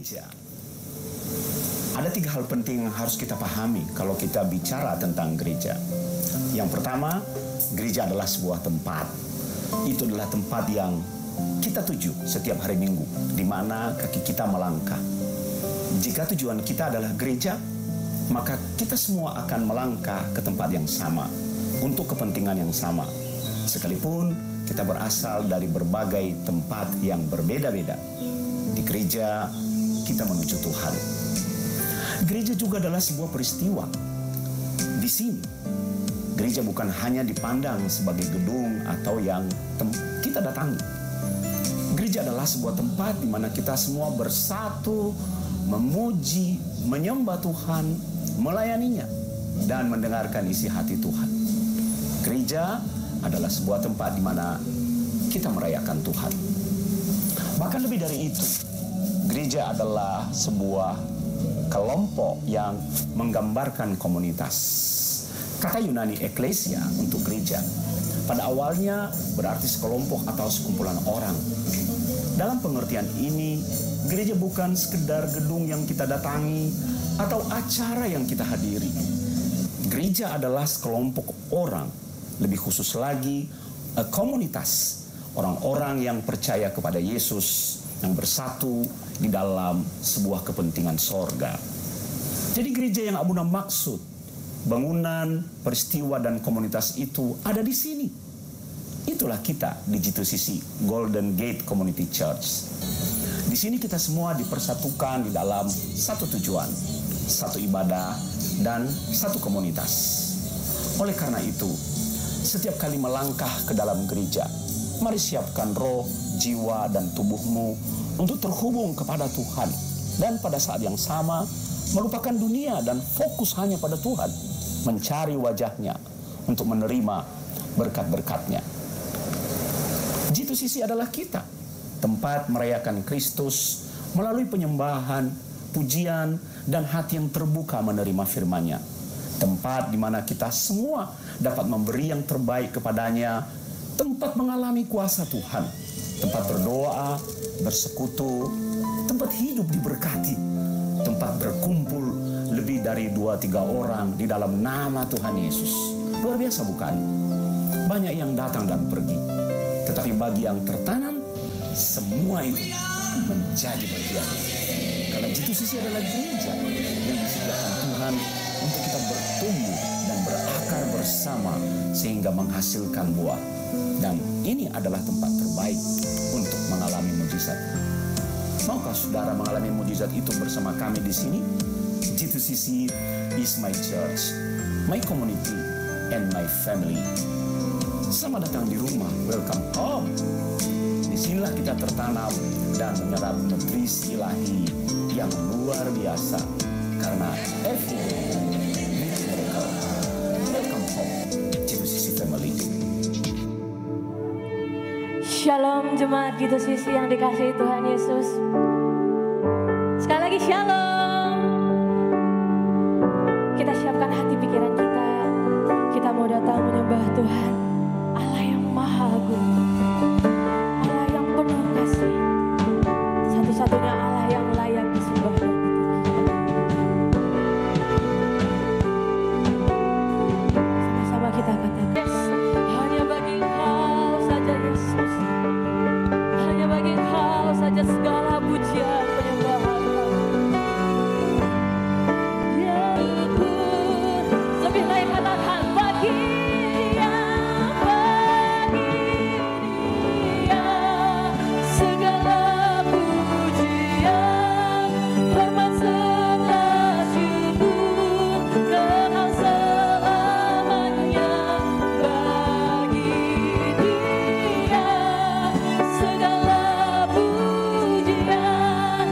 Gereja. Ada 3 hal penting yang harus kita pahami kalau kita bicara tentang gereja. Yang pertama, gereja adalah sebuah tempat. Itu adalah tempat yang kita tuju setiap hari Minggu, di mana kaki kita melangkah. Jika tujuan kita adalah gereja, maka kita semua akan melangkah ke tempat yang sama, untuk kepentingan yang sama. Sekalipun kita berasal dari berbagai tempat yang berbeda-beda. Di gereja, kita menuju Tuhan. Gereja juga adalah sebuah peristiwa. Di sini, gereja bukan hanya dipandang sebagai gedung atau yang kita datangi. Gereja adalah sebuah tempat di mana kita semua bersatu, memuji, menyembah Tuhan, melayaninya, dan mendengarkan isi hati Tuhan. Gereja adalah sebuah tempat di mana kita merayakan Tuhan. Bahkan lebih dari itu, gereja adalah sebuah kelompok yang menggambarkan komunitas. Kata Yunani eklesia untuk gereja pada awalnya berarti sekelompok atau sekumpulan orang. Dalam pengertian ini, gereja bukan sekedar gedung yang kita datangi atau acara yang kita hadiri. Gereja adalah sekelompok orang, lebih khusus lagi komunitas orang-orang yang percaya kepada Yesus, yang bersatu di dalam sebuah kepentingan sorga. Jadi gereja yang Abuna maksud, bangunan, peristiwa, dan komunitas itu ada di sini. Itulah kita di G2CC, Golden Gate Community Church. Di sini kita semua dipersatukan di dalam satu tujuan, satu ibadah, dan satu komunitas. Oleh karena itu, setiap kali melangkah ke dalam gereja, mari siapkan roh, jiwa, dan tubuhmu untuk terhubung kepada Tuhan. Dan pada saat yang sama, melupakan dunia dan fokus hanya pada Tuhan. Mencari wajahnya untuk menerima berkat-berkatnya. G2CC adalah kita. Tempat merayakan Kristus melalui penyembahan, pujian, dan hati yang terbuka menerima firman-Nya. Tempat di mana kita semua dapat memberi yang terbaik kepadanya. Tempat mengalami kuasa Tuhan. Tempat berdoa, bersekutu, tempat hidup diberkati, tempat berkumpul lebih dari 2-3 orang di dalam nama Tuhan Yesus. Luar biasa bukan? Banyak yang datang dan pergi, tetapi bagi yang tertanam, semua itu menjadi bagian. Karena G2CC adalah gereja yang disediakan Tuhan untuk kita bertumbuh dan berakar bersama sehingga menghasilkan buah. Dan ini adalah tempat terbaik untuk mengalami mujizat. Maukah saudara mengalami mujizat itu bersama kami di sini? G2CC is my church, my community, and my family. Selamat datang di rumah, welcome home. Disinilah kita tertanam dan menyerap nutrisi ilahi yang luar biasa. Karena every day, welcome home, G2CC family. Shalom jemaat G2CC yang dikasihi Tuhan Yesus. Sekali lagi shalom. Kita siapkan hati pikiran kita. Kita mau datang menyembah Tuhan, Allah yang maha agung, Allah yang penuh kasih, satu-satunya Allah yang layak disembah dan ditinggikan. Sama-sama kita katakan, yes, hanya bagi Engkau saja Yesus. Hanya bagi Engkau saja segala pujian penyembahan kami. Ya Tuhan, lebih lain katakan bagi Dia segala pujian, hormat serta syukur, kekal selamanya bagi Dia segala pujian,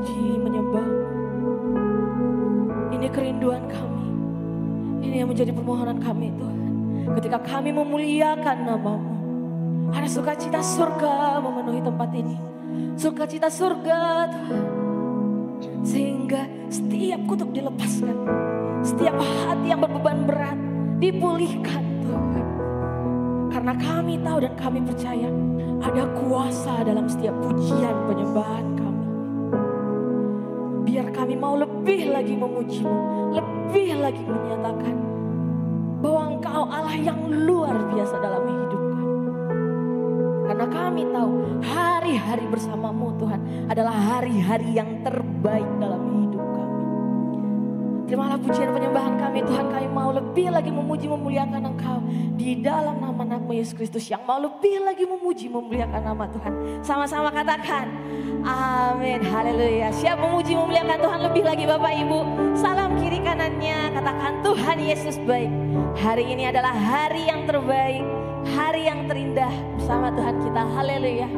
memuji, menyembah. Ini kerinduan kami. Ini yang menjadi permohonan kami Tuhan. Ketika kami memuliakan nama-Mu, ada sukacita surga memenuhi tempat ini. Sukacita surga Tuhan. Sehingga setiap kutuk dilepaskan. Setiap hati yang berbeban berat dipulihkan Tuhan. Karena kami tahu dan kami percaya ada kuasa dalam setiap pujian penyembahan kami. Biar kami mau lebih lagi memuji-Mu, lebih lagi menyatakan bahwa Engkau Allah yang luar biasa dalam hidup kami. Karena kami tahu hari-hari bersama-Mu Tuhan adalah hari-hari yang terbaik dalam hidup kami. Terimalah pujian penyembahan kami Tuhan. Kami mau lebih lagi memuji memuliakan Engkau di dalam nama-Mu Yesus Kristus, yang mau lebih lagi memuji memuliakan nama Tuhan. Sama-sama katakan amin, haleluya. Siap memuji memuliakan Tuhan lebih lagi Bapak Ibu. Salam kiri kanannya, katakan Tuhan Yesus baik. Hari ini adalah hari yang terbaik, hari yang terindah bersama Tuhan kita. Haleluya.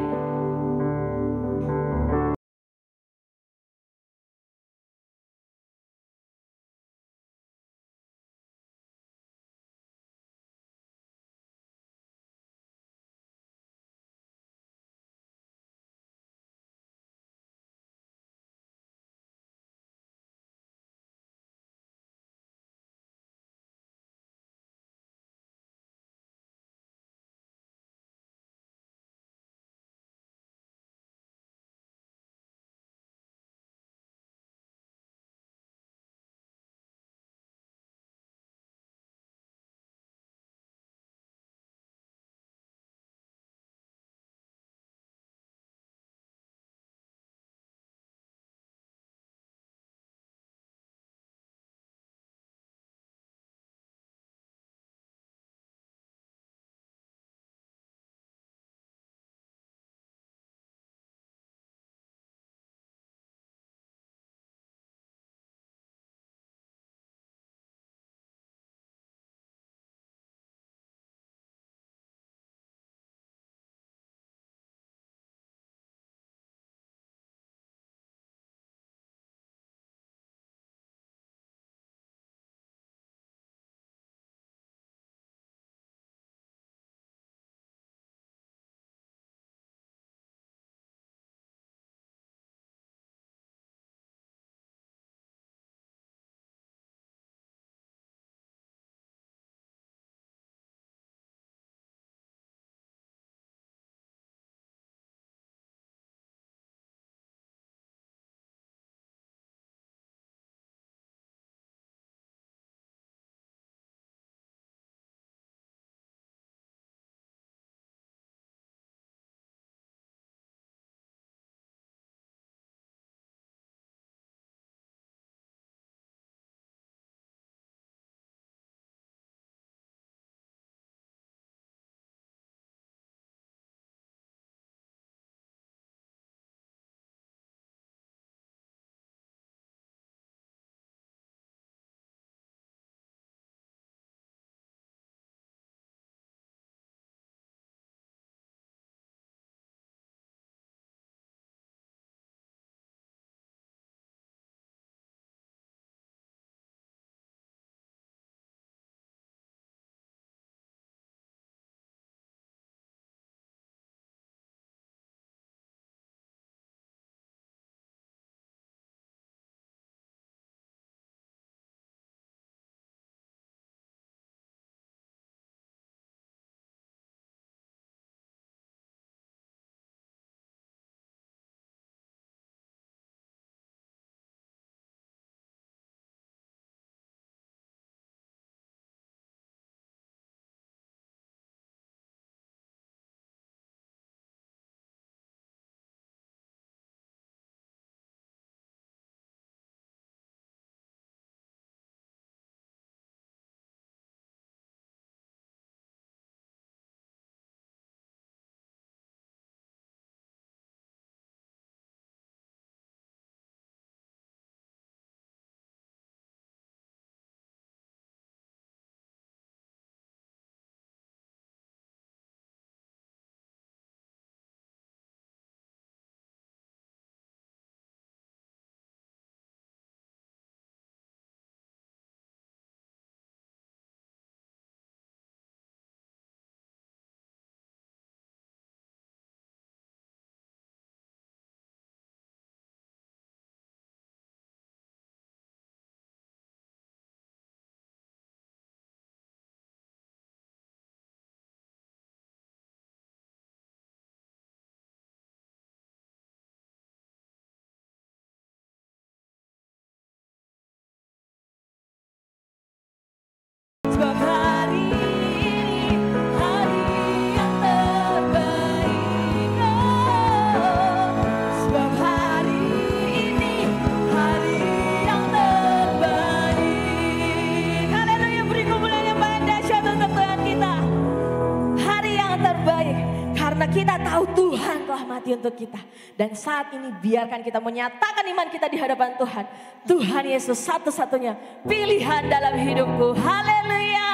hati untuk kita. Dan saat ini biarkan kita menyatakan iman kita di hadapan Tuhan. Tuhan Yesus satu-satunya pilihan dalam hidupku. Haleluya.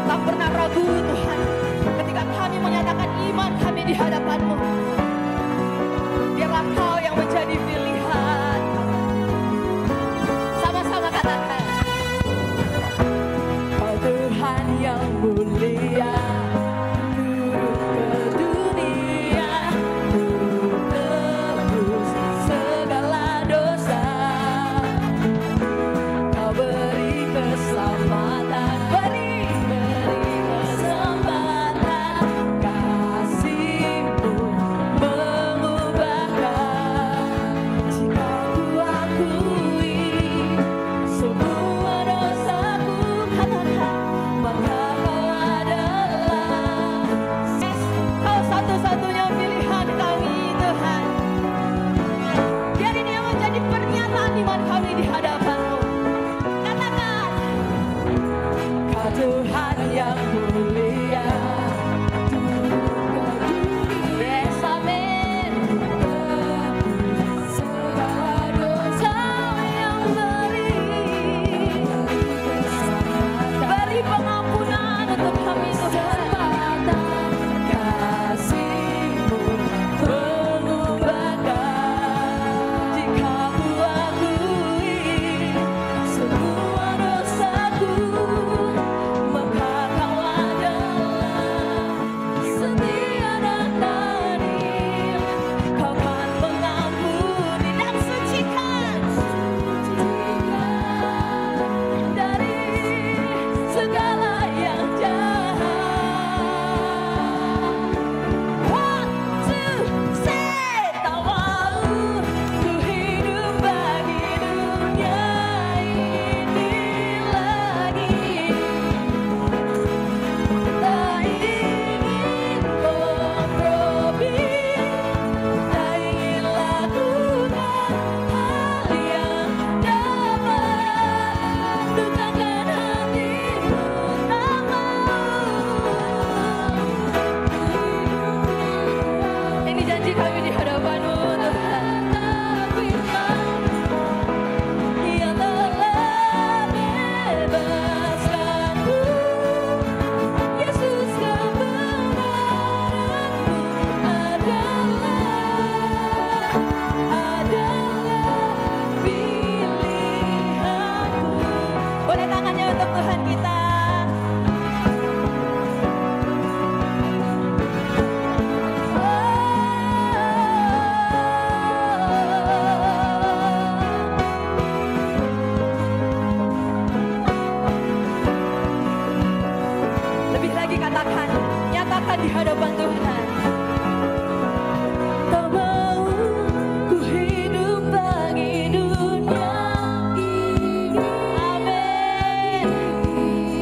Tak pernah ragu Tuhan ketika kami menyatakan iman kami di hadapan-Mu. Biarlah Kau yang menjadi pilihan. Sama-sama katakan. Kau Tuhan yang mulia, turun ke dunia, turun tebus segala dosa. Kau beri keselamatan, beri kesempatan. Kasih-Mu mengubahkan. Jika ku akui semua dosaku, katakan, maka Kau adalah Kau satu-satunya pilihan kami Tuhan. Biar ini yang menjadi pernyataan iman kami di hadapan-Mu. Katakan, Kau Tuhan yang mulia, turun ke dunia. Yes, amin. Segala dosa yang beri pengampunan untuk kami Tuhan. Kasih-Mu mengubahkan. Jika ku akui semua dosaku, maka Kau adalah setia dan adil. Kau kan mengampuni dan sucikan dari segala yang jahat. One, two, say, tak mau ku hidup bagi dunia ini lagi. Tak ingin kompromi, tak ingin lakukan hal yang dapat dukakan hati-Mu. Tak mau. Ini janji kami di hadapan-Mu Tuhan. Yang telah bebaskanku, Yesus kebenaran-Mu adalah pilihanku. Boleh tangannya untuk Tuhan kita. Lebih lagi katakan, nyatakan di hadapan Tuhan. Tak mau ku hidup bagi dunia ini. Amin.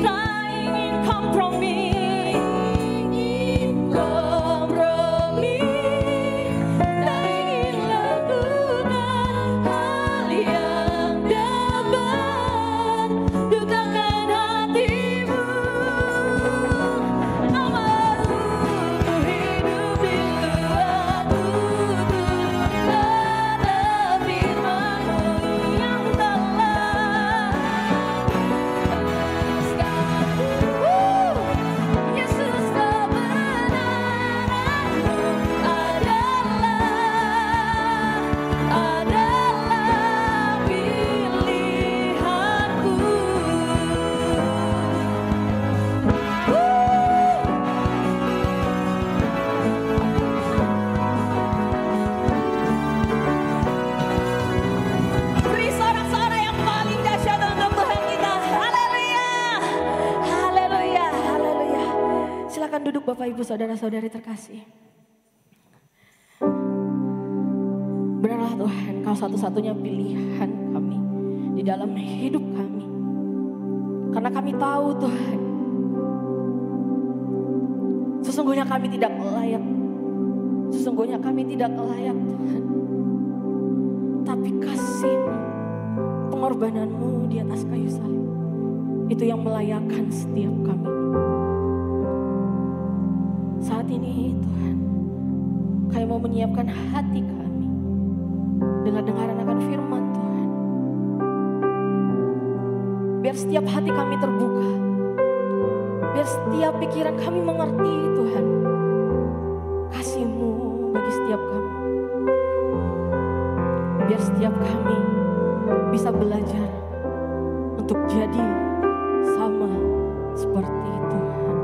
Tak ingin kompromi, tak ingin lakukan hal yang dapat dukakan hati-Mu. Tak mau ku hidup di luar tuntunan firman-Mu yang telah bebaskanku. Yesus kebenaran-Mu adalah pilihanku. Beri sorak-sorai yang paling dahsyat untuk Tuhan kita. Haleluya. Haleluya. Haleluya. Silakan duduk Bapak Ibu Saudara-saudari terkasih. Benarlah Tuhan, Kau satu-satunya pilihan kami di dalam hidup kami. Karena kami tahu Tuhan, sesungguhnya kami tidak layak Sesungguhnya kami tidak layak Tuhan. Tapi kasih-Mu, pengorbanan-Mu di atas kayu salib, itu yang melayakkan setiap kami. Saat ini Tuhan, kami mau menyiapkan hati kami dengar-dengaran akan firman Tuhan. Biar setiap hati kami terbuka, biar setiap pikiran kami mengerti Tuhan kasih-Mu bagi setiap kami. Biar setiap kami bisa belajar untuk jadi sama seperti Tuhan.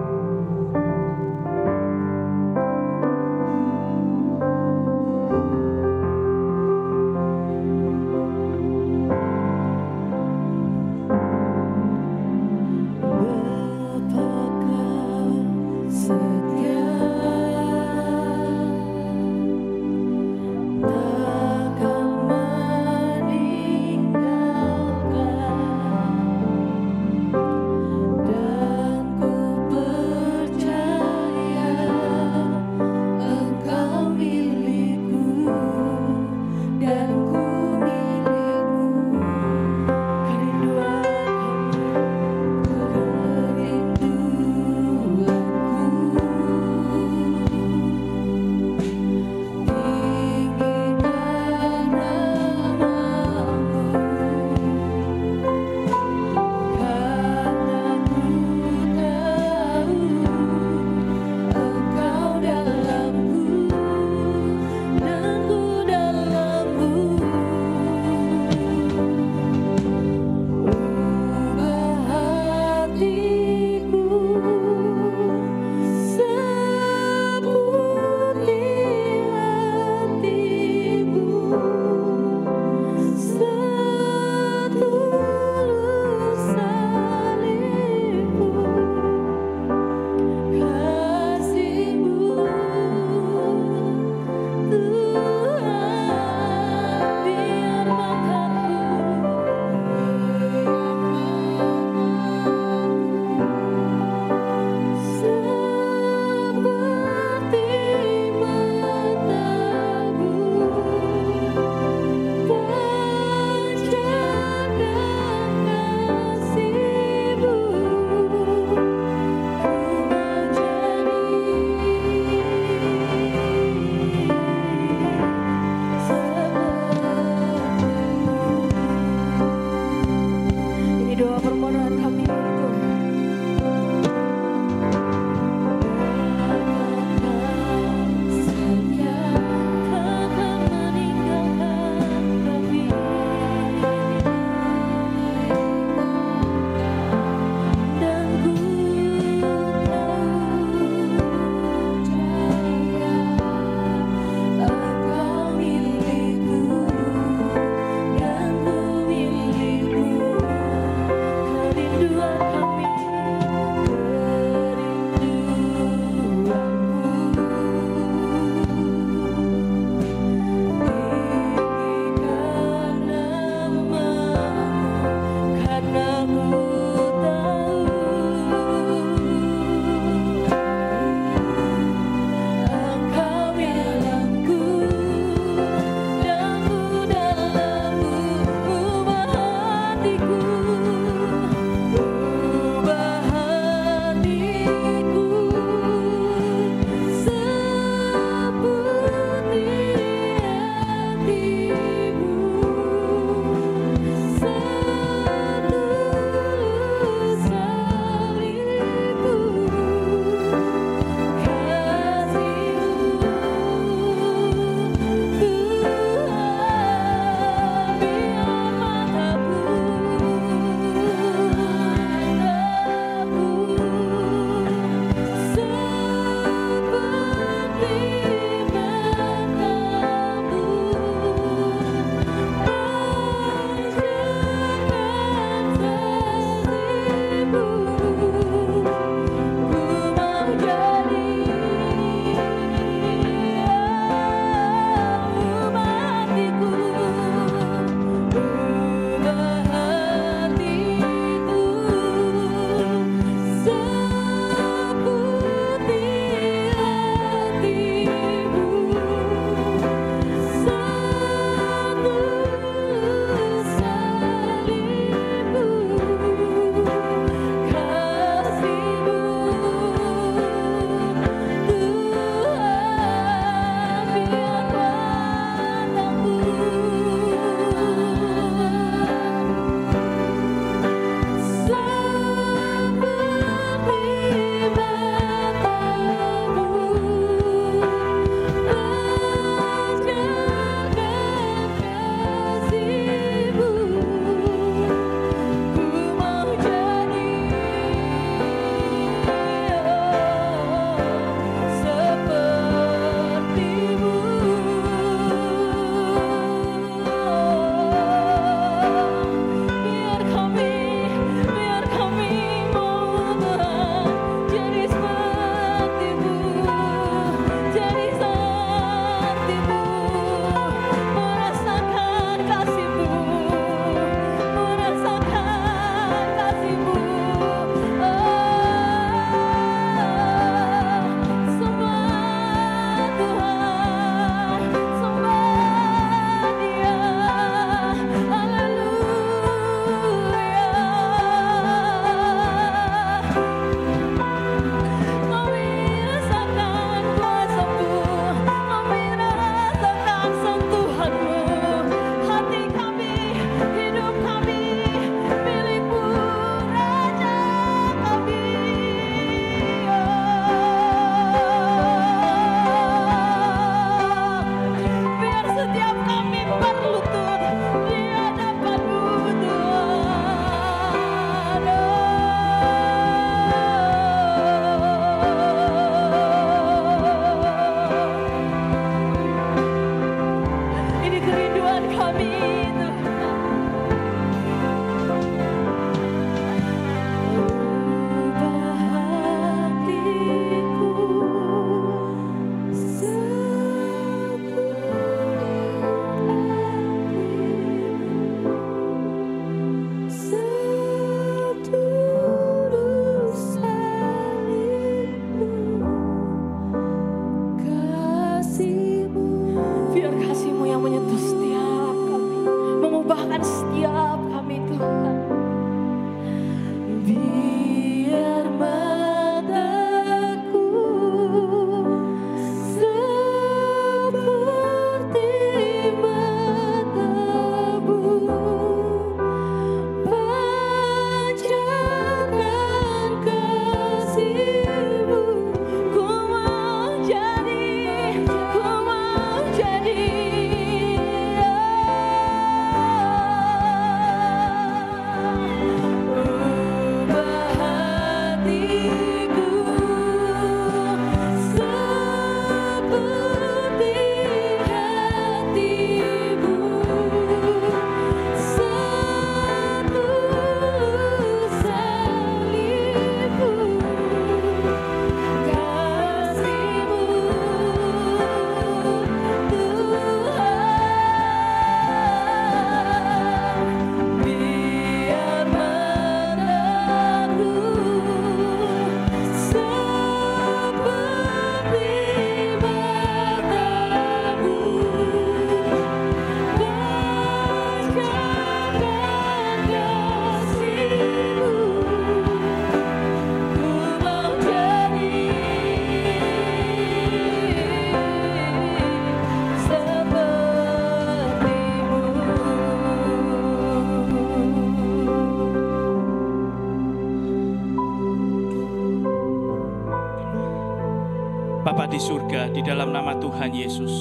Bapa di surga, di dalam nama Tuhan Yesus,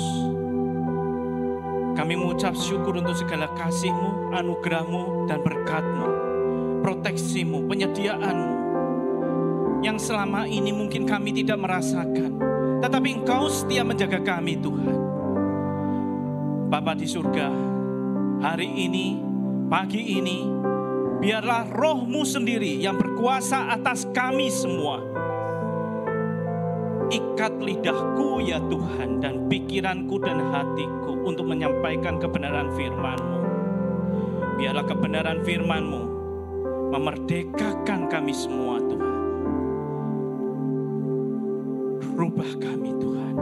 kami mengucap syukur untuk segala kasih-Mu, anugerah-Mu, dan berkat-Mu, proteksi-Mu, penyediaan-Mu, yang selama ini mungkin kami tidak merasakan, tetapi Engkau setia menjaga kami Tuhan. Bapa di surga, hari ini, pagi ini, biarlah Roh-Mu sendiri yang berkuasa atas kami semua. Ikat lidahku ya Tuhan, dan pikiranku dan hatiku untuk menyampaikan kebenaran firman-Mu. Biarlah kebenaran firman-Mu memerdekakan kami semua Tuhan. Rubah kami Tuhan.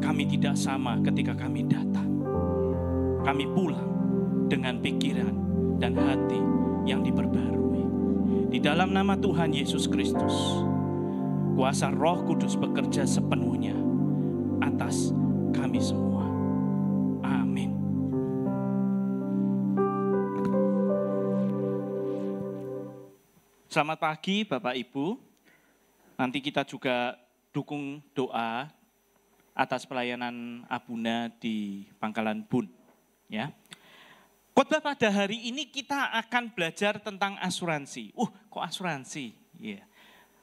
Kami tidak sama ketika kami datang. Kami pulang dengan pikiran dan hati yang diperbarui. Di dalam nama Tuhan Yesus Kristus, kuasa Roh Kudus bekerja sepenuhnya atas kami semua. Amin. Selamat pagi Bapak Ibu. Nanti kita juga dukung doa atas pelayanan Abuna di Pangkalan Bun. Ya. Khotbah pada hari ini kita akan belajar tentang asuransi. Kok asuransi? Iya.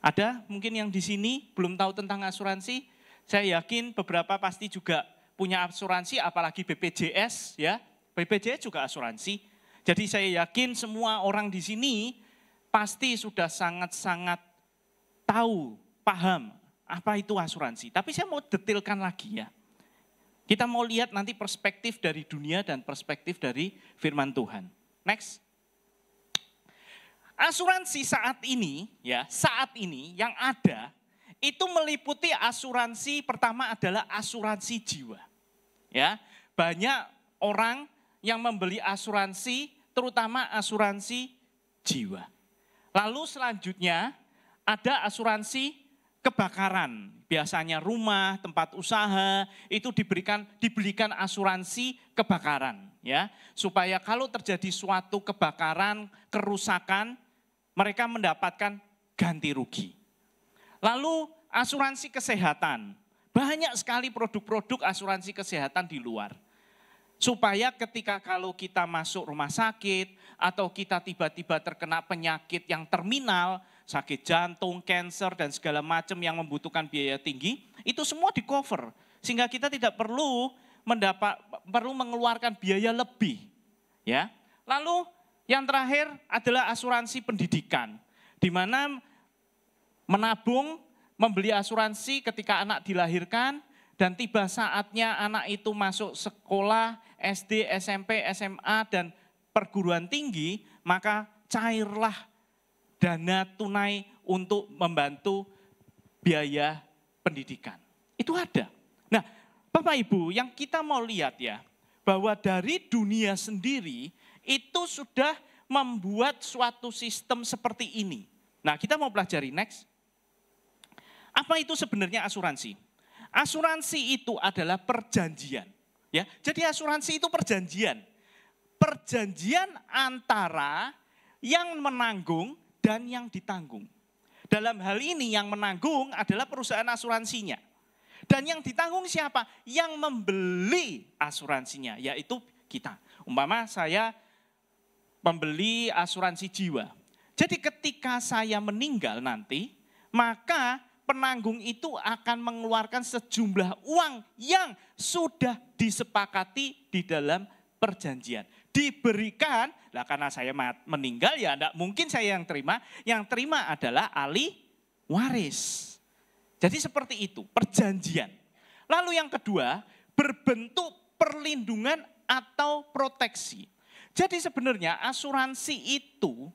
Ada mungkin yang di sini belum tahu tentang asuransi. Saya yakin beberapa pasti juga punya asuransi, apalagi BPJS ya. BPJS juga asuransi. Jadi saya yakin semua orang di sini pasti sudah sangat-sangat tahu, paham apa itu asuransi. Tapi saya mau detailkan lagi ya. Kita mau lihat nanti perspektif dari dunia dan perspektif dari firman Tuhan. Next. Asuransi saat ini yang ada itu meliputi asuransi. Pertama adalah asuransi jiwa. Ya, banyak orang yang membeli asuransi, terutama asuransi jiwa. Lalu selanjutnya ada asuransi kebakaran. Biasanya rumah, tempat usaha itu diberikan asuransi kebakaran ya, supaya kalau terjadi suatu kebakaran, kerusakan, mereka mendapatkan ganti rugi. Lalu asuransi kesehatan. Banyak sekali produk-produk asuransi kesehatan di luar. Supaya ketika kalau kita masuk rumah sakit atau kita tiba-tiba terkena penyakit yang terminal, sakit jantung, kanker dan segala macam yang membutuhkan biaya tinggi, itu semua di-cover. Sehingga kita tidak perlu mengeluarkan biaya lebih. Ya. Lalu yang terakhir adalah asuransi pendidikan, di mana menabung, membeli asuransi ketika anak dilahirkan, dan tiba saatnya anak itu masuk sekolah, SD, SMP, SMA, dan perguruan tinggi, maka cairlah dana tunai untuk membantu biaya pendidikan. Itu ada. Nah, Bapak Ibu, yang kita mau lihat ya, bahwa dari dunia sendiri, itu sudah membuat suatu sistem seperti ini. Nah, kita mau pelajari next. Apa itu sebenarnya asuransi? Asuransi itu adalah perjanjian. Ya, jadi asuransi itu perjanjian. Perjanjian antara yang menanggung dan yang ditanggung. Dalam hal ini yang menanggung adalah perusahaan asuransinya. Dan yang ditanggung siapa? Yang membeli asuransinya, yaitu kita. Umpama saya membeli asuransi jiwa. Jadi ketika saya meninggal nanti, maka penanggung itu akan mengeluarkan sejumlah uang yang sudah disepakati di dalam perjanjian. Diberikan, karena saya meninggal ya enggak mungkin saya yang terima adalah ahli waris. Jadi seperti itu, perjanjian. Lalu yang kedua, berbentuk perlindungan atau proteksi. Jadi sebenarnya asuransi itu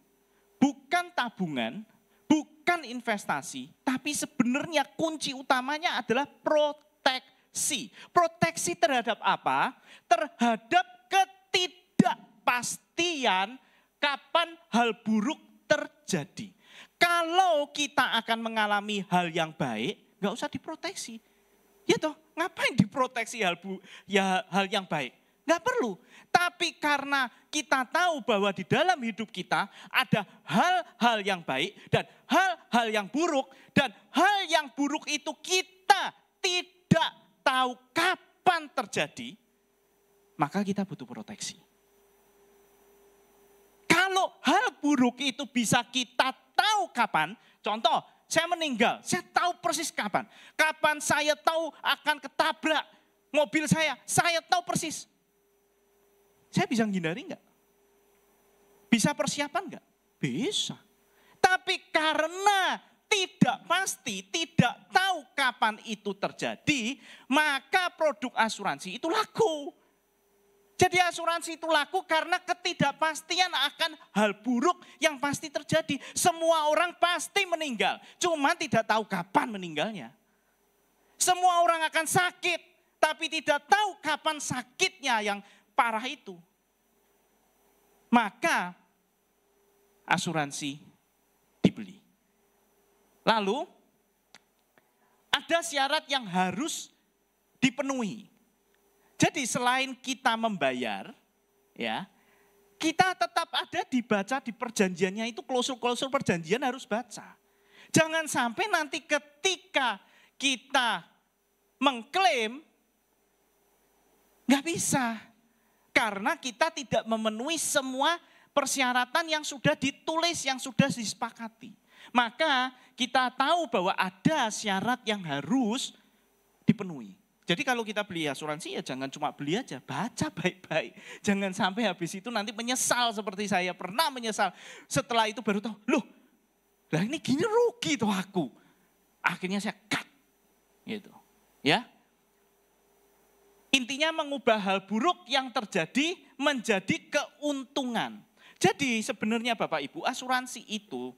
bukan tabungan, bukan investasi, tapi sebenarnya kunci utamanya adalah proteksi. Proteksi terhadap apa? Terhadap ketidakpastian kapan hal buruk terjadi. Kalau kita akan mengalami hal yang baik, nggak usah diproteksi. Ya toh, ngapain diproteksi hal yang baik? Nggak perlu. Tapi karena kita tahu bahwa di dalam hidup kita ada hal-hal yang baik dan hal-hal yang buruk. Dan hal yang buruk itu kita tidak tahu kapan terjadi, maka kita butuh proteksi. Kalau hal buruk itu bisa kita tahu kapan, contoh saya meninggal, saya tahu persis kapan. Kapan saya tahu akan ketabrak mobil saya tahu persis. Saya bisa menghindari enggak? Bisa persiapan enggak? Bisa. Tapi karena tidak pasti, tidak tahu kapan itu terjadi, maka produk asuransi itu laku. Jadi asuransi itu laku karena ketidakpastian akan hal buruk yang pasti terjadi. Semua orang pasti meninggal, cuma tidak tahu kapan meninggalnya. Semua orang akan sakit, tapi tidak tahu kapan sakitnya yang parah itu. Maka asuransi dibeli. Lalu ada syarat yang harus dipenuhi. Jadi selain kita membayar, ya, kita tetap ada dibaca di perjanjiannya itu, klausul-klausul perjanjian harus baca. Jangan sampai nanti ketika kita mengklaim nggak bisa. Karena kita tidak memenuhi semua persyaratan yang sudah ditulis, yang sudah disepakati. Maka kita tahu bahwa ada syarat yang harus dipenuhi. Jadi kalau kita beli asuransi ya jangan cuma beli aja, baca baik-baik. Jangan sampai habis itu nanti menyesal seperti saya pernah menyesal. Setelah itu baru tahu, loh lah ini gini rugi tuh aku. Akhirnya saya cut. Gitu. Ya. Intinya mengubah hal buruk yang terjadi menjadi keuntungan. Jadi sebenarnya Bapak Ibu, asuransi itu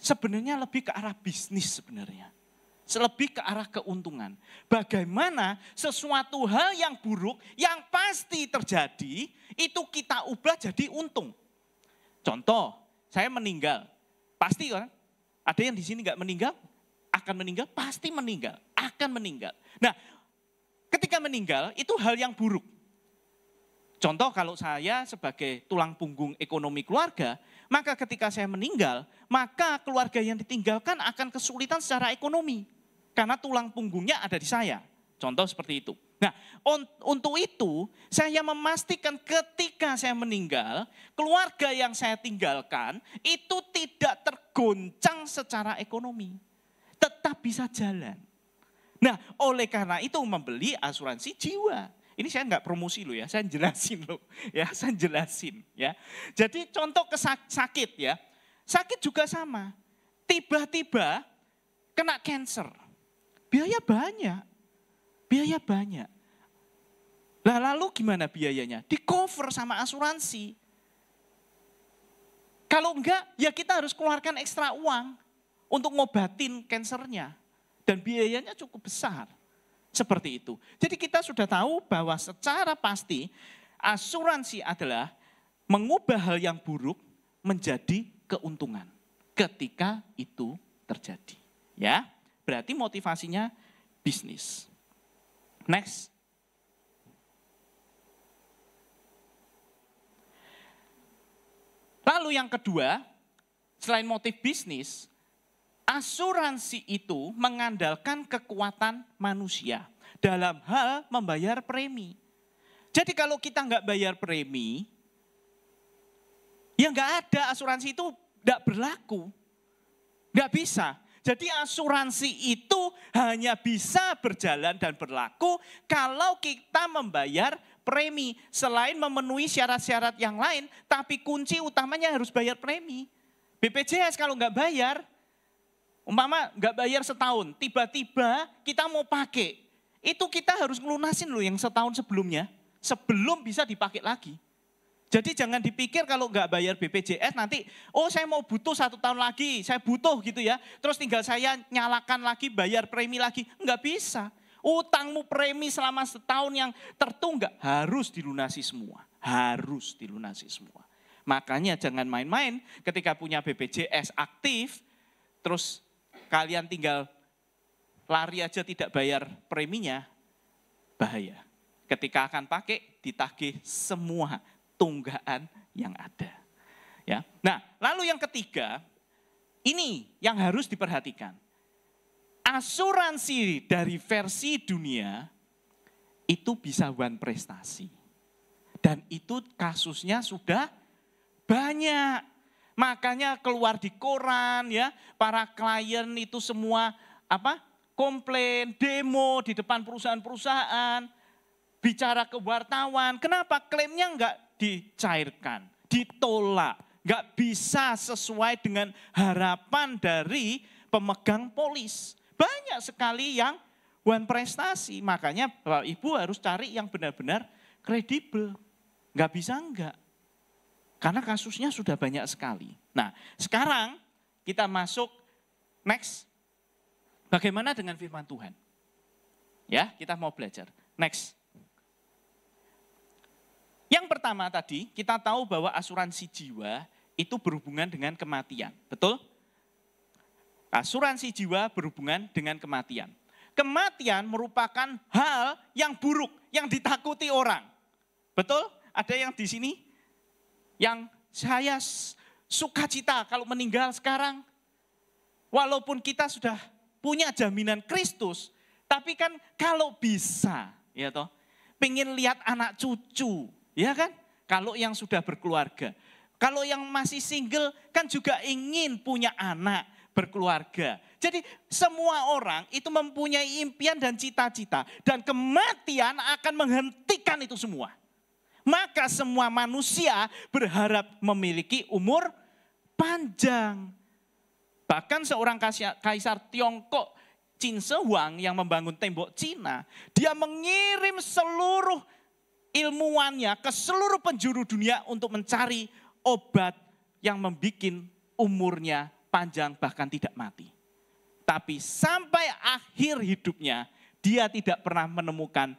sebenarnya lebih ke arah bisnis sebenarnya. Lebih ke arah keuntungan. Bagaimana sesuatu hal yang buruk yang pasti terjadi itu kita ubah jadi untung. Contoh, saya meninggal. Pasti kan? Ada yang di sini nggak meninggal? Akan meninggal? Pasti meninggal. Akan meninggal. Nah, ketika meninggal itu hal yang buruk. Contoh kalau saya sebagai tulang punggung ekonomi keluarga, maka ketika saya meninggal, maka keluarga yang ditinggalkan akan kesulitan secara ekonomi. Karena tulang punggungnya ada di saya. Contoh seperti itu. Nah, untuk itu saya memastikan ketika saya meninggal, keluarga yang saya tinggalkan itu tidak tergoncang secara ekonomi. Tetap bisa jalan. Nah, oleh karena itu membeli asuransi jiwa. Ini saya enggak promosi loh ya, saya jelasin loh. Ya, saya jelasin ya. Jadi contoh sakit ya. Sakit juga sama. Tiba-tiba kena cancer. Biaya banyak. Biaya banyak. Nah, lalu gimana biayanya? Di cover sama asuransi. Kalau enggak, ya kita harus keluarkan ekstra uang untuk ngobatin kansernya. Dan biayanya cukup besar. Seperti itu. Jadi kita sudah tahu bahwa secara pasti asuransi adalah mengubah hal yang buruk menjadi keuntungan ketika itu terjadi. Ya, berarti motivasinya bisnis. Next. Lalu yang kedua, selain motif bisnis, asuransi itu mengandalkan kekuatan manusia dalam hal membayar premi. Jadi kalau kita nggak bayar premi, ya nggak ada, asuransi itu nggak berlaku. Nggak bisa. Jadi asuransi itu hanya bisa berjalan dan berlaku kalau kita membayar premi. Selain memenuhi syarat-syarat yang lain, tapi kunci utamanya harus bayar premi. BPJS kalau nggak bayar, umpama nggak bayar setahun, tiba-tiba kita mau pakai, itu kita harus ngelunasin loh yang setahun sebelumnya, sebelum bisa dipakai lagi. Jadi jangan dipikir kalau nggak bayar BPJS nanti, oh saya mau butuh 1 tahun lagi, saya butuh gitu ya. Terus tinggal saya nyalakan lagi, bayar premi lagi. Nggak bisa. Utangmu premi selama setahun yang tertunggak harus dilunasi semua. Harus dilunasi semua. Makanya jangan main-main ketika punya BPJS aktif, terus kalian tinggal lari aja tidak bayar preminya, bahaya. Ketika akan pakai, ditagih semua tunggaan yang ada. Ya. Nah, lalu yang ketiga, ini yang harus diperhatikan. Asuransi dari versi dunia itu bisa one prestasi. Dan itu kasusnya sudah banyak. Makanya keluar di koran ya, para klien itu semua komplain, demo di depan perusahaan-perusahaan, bicara ke wartawan. Kenapa? Klaimnya enggak dicairkan, ditolak, enggak bisa sesuai dengan harapan dari pemegang polis. Banyak sekali yang one prestasi, makanya Bapak Ibu harus cari yang benar-benar kredibel. Enggak bisa enggak. Karena kasusnya sudah banyak sekali. Nah, sekarang kita masuk next. Bagaimana dengan firman Tuhan? Ya, kita mau belajar. Next. Yang pertama tadi, kita tahu bahwa asuransi jiwa itu berhubungan dengan kematian. Betul? Asuransi jiwa berhubungan dengan kematian. Kematian merupakan hal yang buruk, yang ditakuti orang. Betul? Ada yang di sini? Yang saya sukacita kalau meninggal sekarang. Walaupun kita sudah punya jaminan Kristus, tapi kan kalau bisa, ya toh, pengen lihat anak cucu, ya kan? Kalau yang sudah berkeluarga. Kalau yang masih single kan juga ingin punya anak, berkeluarga. Jadi semua orang itu mempunyai impian dan cita-cita. Dan kematian akan menghentikan itu semua. Maka semua manusia berharap memiliki umur panjang. Bahkan seorang kaisar Tiongkok, Qin Shi Huang yang membangun tembok Cina, dia mengirim seluruh ilmuwannya ke seluruh penjuru dunia untuk mencari obat yang membuat umurnya panjang bahkan tidak mati. Tapi sampai akhir hidupnya dia tidak pernah menemukan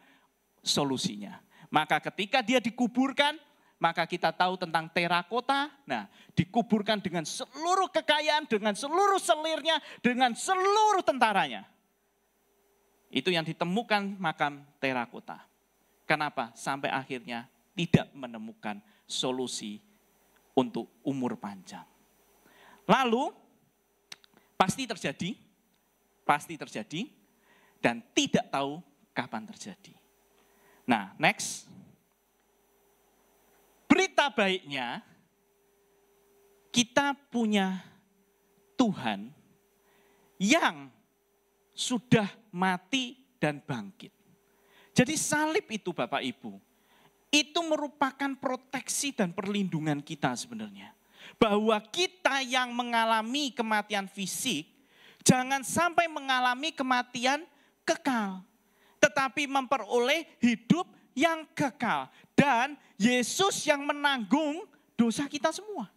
solusinya. Maka ketika dia dikuburkan, maka kita tahu tentang terakota. Nah, dikuburkan dengan seluruh kekayaan, dengan seluruh selirnya, dengan seluruh tentaranya. Itu yang ditemukan makam terakota. Kenapa? Sampai akhirnya tidak menemukan solusi untuk umur panjang. Lalu, pasti terjadi, dan tidak tahu kapan terjadi. Nah, next. Berita baiknya, kita punya Tuhan yang sudah mati dan bangkit. Jadi salib itu Bapak Ibu, itu merupakan proteksi dan perlindungan kita sebenarnya. Bahwa kita yang mengalami kematian fisik, jangan sampai mengalami kematian kekal. Tetapi memperoleh hidup yang kekal. Dan Yesus yang menanggung dosa kita semua.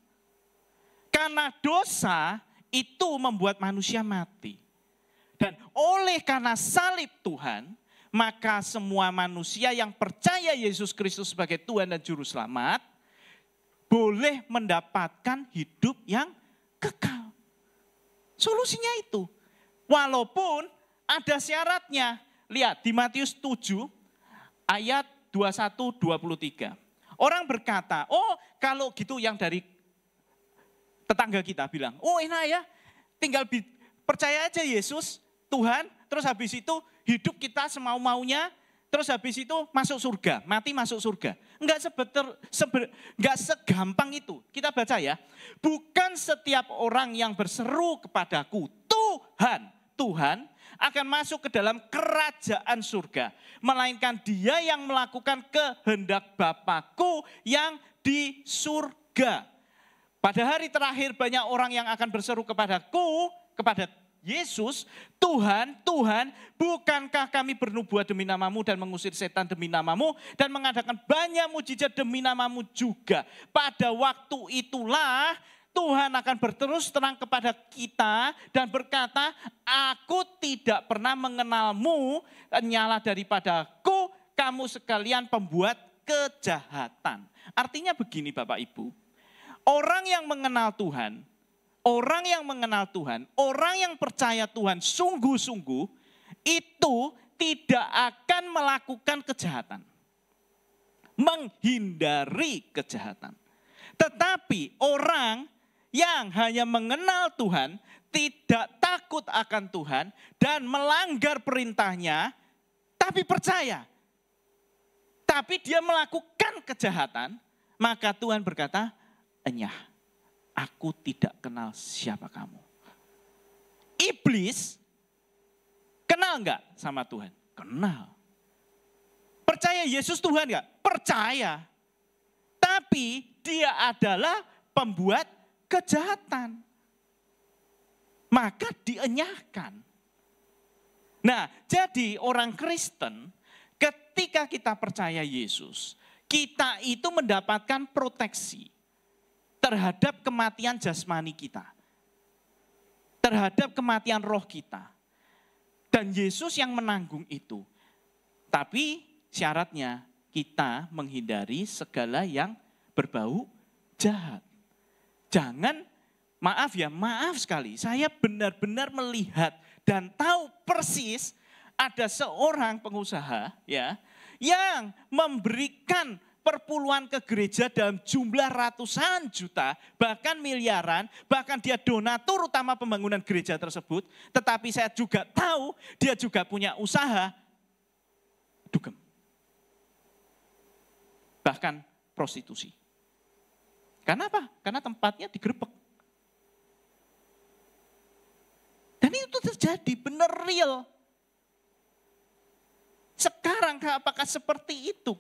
Karena dosa itu membuat manusia mati. Dan oleh karena salib Tuhan, maka semua manusia yang percaya Yesus Kristus sebagai Tuhan dan Juru Selamat, boleh mendapatkan hidup yang kekal. Solusinya itu. Walaupun ada syaratnya. Lihat di Matius 7 ayat 21-23. Orang berkata, oh kalau gitu yang dari tetangga kita bilang, oh enak ya tinggal percaya aja Yesus, Tuhan, terus habis itu hidup kita semau-maunya, terus habis itu masuk surga, mati masuk surga. Enggak segampang itu. Kita baca ya, bukan setiap orang yang berseru kepadaku, Tuhan, akan masuk ke dalam kerajaan surga. Melainkan dia yang melakukan kehendak Bapakku yang di surga. Pada hari terakhir banyak orang yang akan berseru kepadaku, kepada Yesus, Tuhan, bukankah kami bernubuat demi namamu dan mengusir setan demi namamu dan mengadakan banyak mujizat demi namamu juga. Pada waktu itulah Tuhan akan berterus terang kepada kita dan berkata, aku tidak pernah mengenalmu, nyala daripadaku, kamu sekalian pembuat kejahatan. Artinya begini Bapak Ibu, orang yang mengenal Tuhan, orang yang percaya Tuhan sungguh-sungguh, itu tidak akan melakukan kejahatan. menghindari kejahatan. Tetapi orang yang hanya mengenal Tuhan, tidak takut akan Tuhan, dan melanggar perintahnya, tapi percaya. Tapi dia melakukan kejahatan, maka Tuhan berkata, enyah, aku tidak kenal siapa kamu. Iblis kenal enggak sama Tuhan? Kenal. Percaya Yesus Tuhan enggak? Percaya. Tapi dia adalah pembuat kejahatan. Maka dienyahkan. Nah, jadi orang Kristen ketika kita percaya Yesus, kita itu mendapatkan proteksi terhadap kematian jasmani kita. Terhadap kematian roh kita. Dan Yesus yang menanggung itu. Tapi syaratnya kita menghindari segala yang berbau jahat. Jangan, maaf sekali, saya benar-benar melihat dan tahu persis ada seorang pengusaha ya yang memberikan perpuluhan ke gereja dalam jumlah ratusan juta, bahkan miliaran, bahkan dia donatur utama pembangunan gereja tersebut. Tetapi saya juga tahu dia juga punya usaha dugem. Bahkan prostitusi. Karena apa? Karena tempatnya digerebek. Dan itu terjadi, benar real. Sekarang apakah seperti itu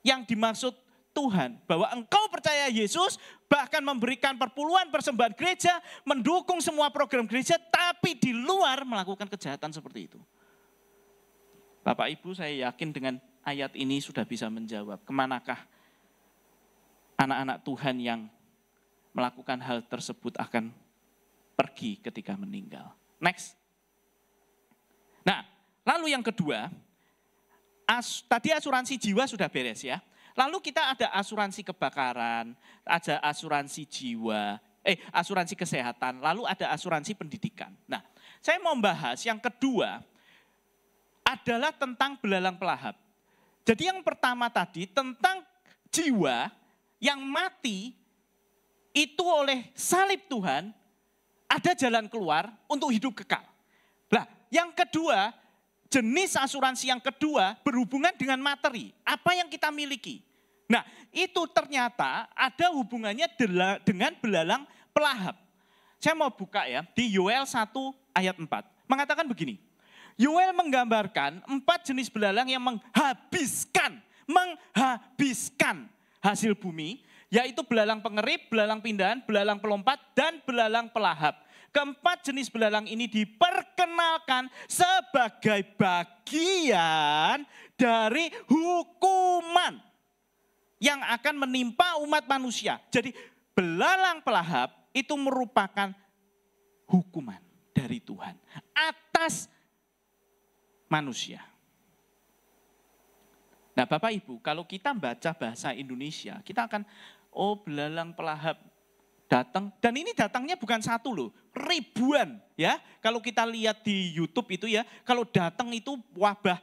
yang dimaksud Tuhan? Bahwa engkau percaya Yesus, bahkan memberikan perpuluhan persembahan gereja, mendukung semua program gereja, tapi di luar melakukan kejahatan seperti itu. Bapak Ibu, saya yakin dengan ayat ini sudah bisa menjawab kemanakah anak-anak Tuhan yang melakukan hal tersebut akan pergi ketika meninggal. Next. Nah, lalu yang kedua, tadi asuransi jiwa sudah beres ya. Lalu kita ada asuransi kebakaran, ada asuransi jiwa, asuransi kesehatan, lalu ada asuransi pendidikan. Nah, saya mau membahas yang kedua adalah tentang belalang pelahap. Jadi yang pertama tadi tentang jiwa yang mati itu oleh salib Tuhan ada jalan keluar untuk hidup kekal. Nah, yang kedua, jenis asuransi yang kedua berhubungan dengan materi. Apa yang kita miliki. Nah, itu ternyata ada hubungannya dengan belalang pelahap. Saya mau buka ya, di Yoel 1 ayat 4. Mengatakan begini, Yoel menggambarkan 4 jenis belalang yang menghabiskan hasil bumi, yaitu belalang pengerip, belalang pindahan, belalang pelompat, dan belalang pelahap. Keempat jenis belalang ini diperkenalkan sebagai bagian dari hukuman yang akan menimpa umat manusia. Jadi belalang pelahap itu merupakan hukuman dari Tuhan atas manusia. Nah Bapak Ibu, kalau kita baca bahasa Indonesia, kita akan, belalang pelahap datang. Dan ini datangnya bukan satu loh, ribuan ya. Kalau kita lihat di YouTube itu ya, kalau datang itu wabah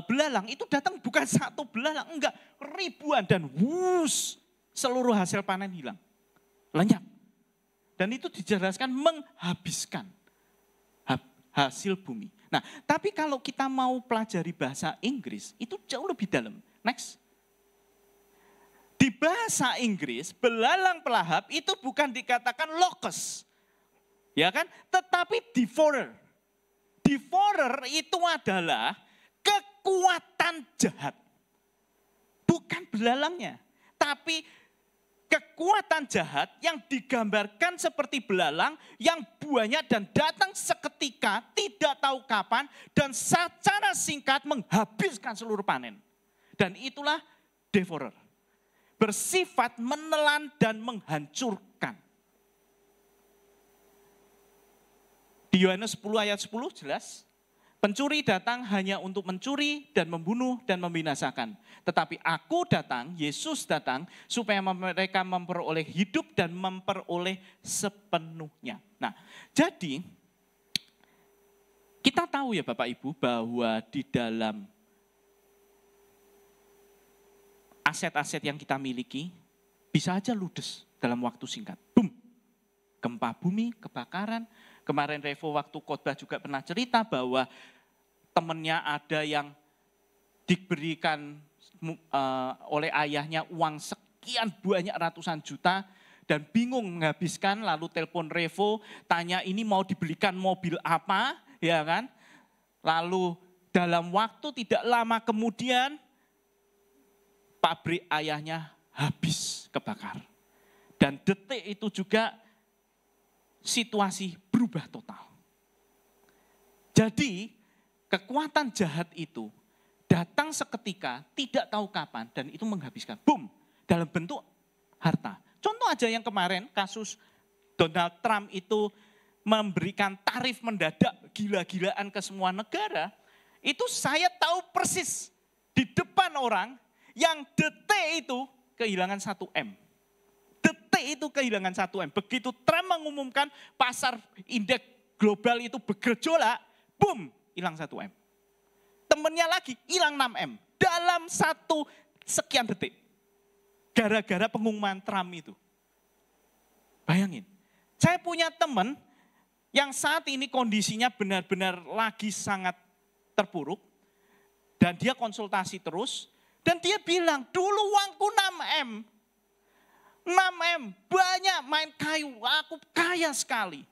belalang, itu datang bukan satu belalang, enggak, ribuan. Dan seluruh hasil panen hilang, lenyap. Dan itu dijelaskan menghabiskan hasil bumi. Nah, tapi kalau kita mau pelajari bahasa Inggris, itu jauh lebih dalam. Next. Di bahasa Inggris, belalang pelahap itu bukan dikatakan locust. Ya kan? Tetapi devourer. Devourer itu adalah kekuatan jahat. Bukan belalangnya. Tapi kekuatan jahat yang digambarkan seperti belalang yang banyak dan datang seketika, tidak tahu kapan, dan secara singkat menghabiskan seluruh panen. Dan itulah devourer. Bersifat menelan dan menghancurkan. Di Yohanes 10 ayat 10 jelas, pencuri datang hanya untuk mencuri dan membunuh dan membinasakan. Tetapi aku datang, Yesus datang, supaya mereka memperoleh hidup dan memperoleh sepenuhnya. Nah, jadi kita tahu ya Bapak Ibu bahwa di dalam aset-aset yang kita miliki bisa aja ludes dalam waktu singkat. Boom. Gempa bumi, kebakaran. Kemarin Revo waktu khotbah juga pernah cerita bahwa temennya ada yang diberikan oleh ayahnya uang sekian banyak ratusan juta dan bingung menghabiskan, lalu telepon Revo tanya ini mau dibelikan mobil apa, ya kan? Lalu dalam waktu tidak lama kemudian pabrik ayahnya habis kebakar. Dan detik itu juga situasi berubah total. Jadi kekuatan jahat itu datang seketika, tidak tahu kapan, dan itu menghabiskan. Boom, dalam bentuk harta. Contoh aja yang kemarin, kasus Donald Trump itu memberikan tarif mendadak gila-gilaan ke semua negara, itu saya tahu persis di depan orang yang detik itu kehilangan 1M. Detik itu kehilangan 1M. Begitu Trump mengumumkan pasar indeks global itu bergejolak, boom, hilang 1M. Temennya lagi hilang 6M dalam satu sekian detik. Gara-gara pengumuman Trump itu. Bayangin, saya punya teman yang saat ini kondisinya benar-benar lagi sangat terpuruk. Dan dia konsultasi terus. Dan dia bilang, dulu uangku 6M. 6M, banyak main kayu, aku kaya sekali.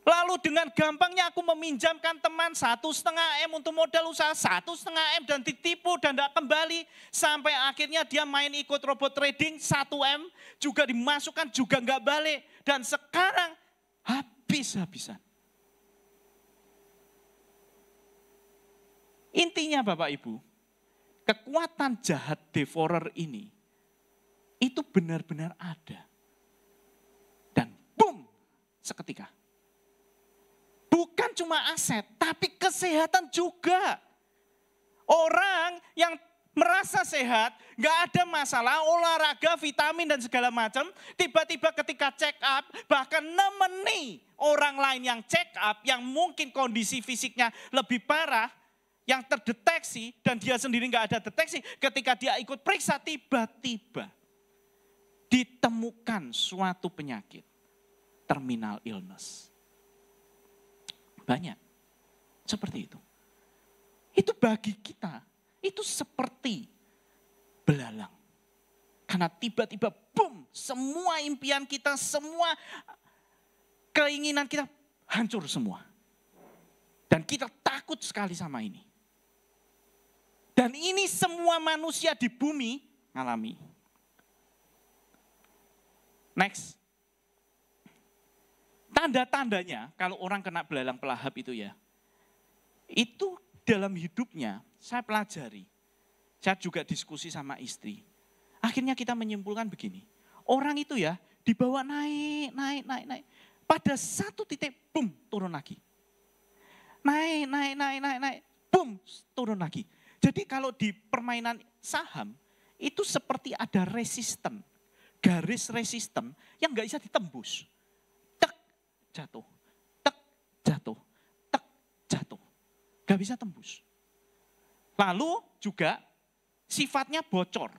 Lalu dengan gampangnya aku meminjamkan teman 1,5M untuk modal usaha, 1,5M dan ditipu dan tidak kembali. Sampai akhirnya dia main ikut robot trading 1M, juga dimasukkan juga nggak balik. Dan sekarang habis-habisan. Intinya Bapak Ibu, kekuatan jahat devourer ini, itu benar-benar ada. Dan boom, seketika. Bukan cuma aset, tapi kesehatan juga. Orang yang merasa sehat, gak ada masalah, olahraga, vitamin dan segala macam. Tiba-tiba ketika check up, bahkan nemeni orang lain yang check up, yang mungkin kondisi fisiknya lebih parah, yang terdeteksi dan dia sendiri gak ada deteksi. Ketika dia ikut periksa, tiba-tiba ditemukan suatu penyakit, terminal illness. Banyak. Seperti itu. Itu bagi kita, itu seperti belalang. Karena tiba-tiba boom, semua impian kita, semua keinginan kita hancur semua. Dan kita takut sekali sama ini. Dan ini semua manusia di bumi ngalami. Next. Tanda-tandanya kalau orang kena belalang pelahap itu ya, itu dalam hidupnya saya pelajari. Saya juga diskusi sama istri. Akhirnya kita menyimpulkan begini, orang itu ya dibawa naik. Pada satu titik, boom, turun lagi. Naik, boom, turun lagi. Jadi kalau di permainan saham, itu seperti ada resisten, garis resisten yang gak bisa ditembus. Jatuh, tek, jatuh, tek, jatuh. Gak bisa tembus. Lalu juga sifatnya bocor.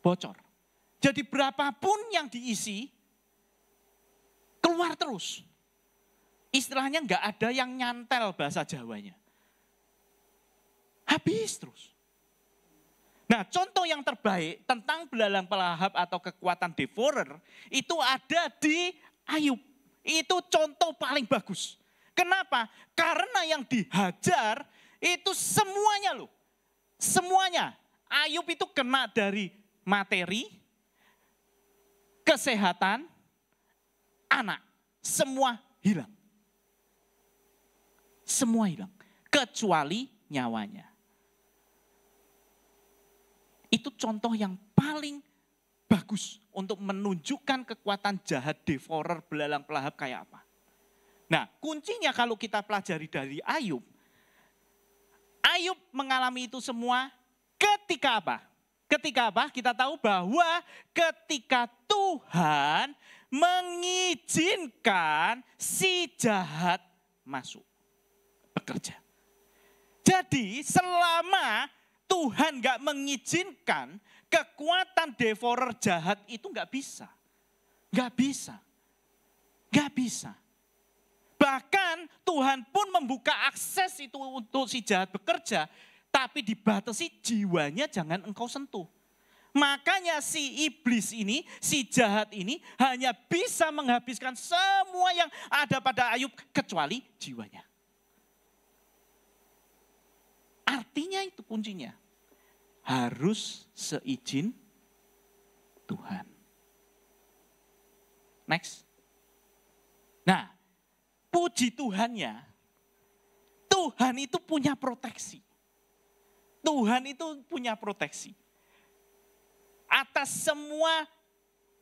Bocor. Jadi berapapun yang diisi, keluar terus. Istilahnya gak ada yang nyantel bahasa Jawanya. Habis terus. Nah contoh yang terbaik tentang belalang pelahap atau kekuatan devourer, itu ada di Ayub. Itu contoh paling bagus. Kenapa? Karena yang dihajar itu semuanya loh. Semuanya. Ayub itu kena dari materi, kesehatan, anak. Semua hilang. Semua hilang. Kecuali nyawanya. Itu contoh yang paling bagus untuk menunjukkan kekuatan jahat devourer belalang pelahap kayak apa. Nah kuncinya kalau kita pelajari dari Ayub. Ayub mengalami itu semua ketika apa? Ketika apa? Kita tahu bahwa ketika Tuhan mengizinkan si jahat masuk bekerja. Jadi selama Tuhan gak mengizinkan kekuatan devourer jahat itu gak bisa. Gak bisa. Gak bisa. Bahkan Tuhan pun membuka akses itu untuk si jahat bekerja, tapi dibatasi jiwanya jangan engkau sentuh. Makanya si iblis ini, si jahat ini hanya bisa menghabiskan semua yang ada pada Ayub kecuali jiwanya. Artinya itu kuncinya. Harus seizin Tuhan. Next. Nah, puji Tuhannya, Tuhan itu punya proteksi. Tuhan itu punya proteksi. Atas semua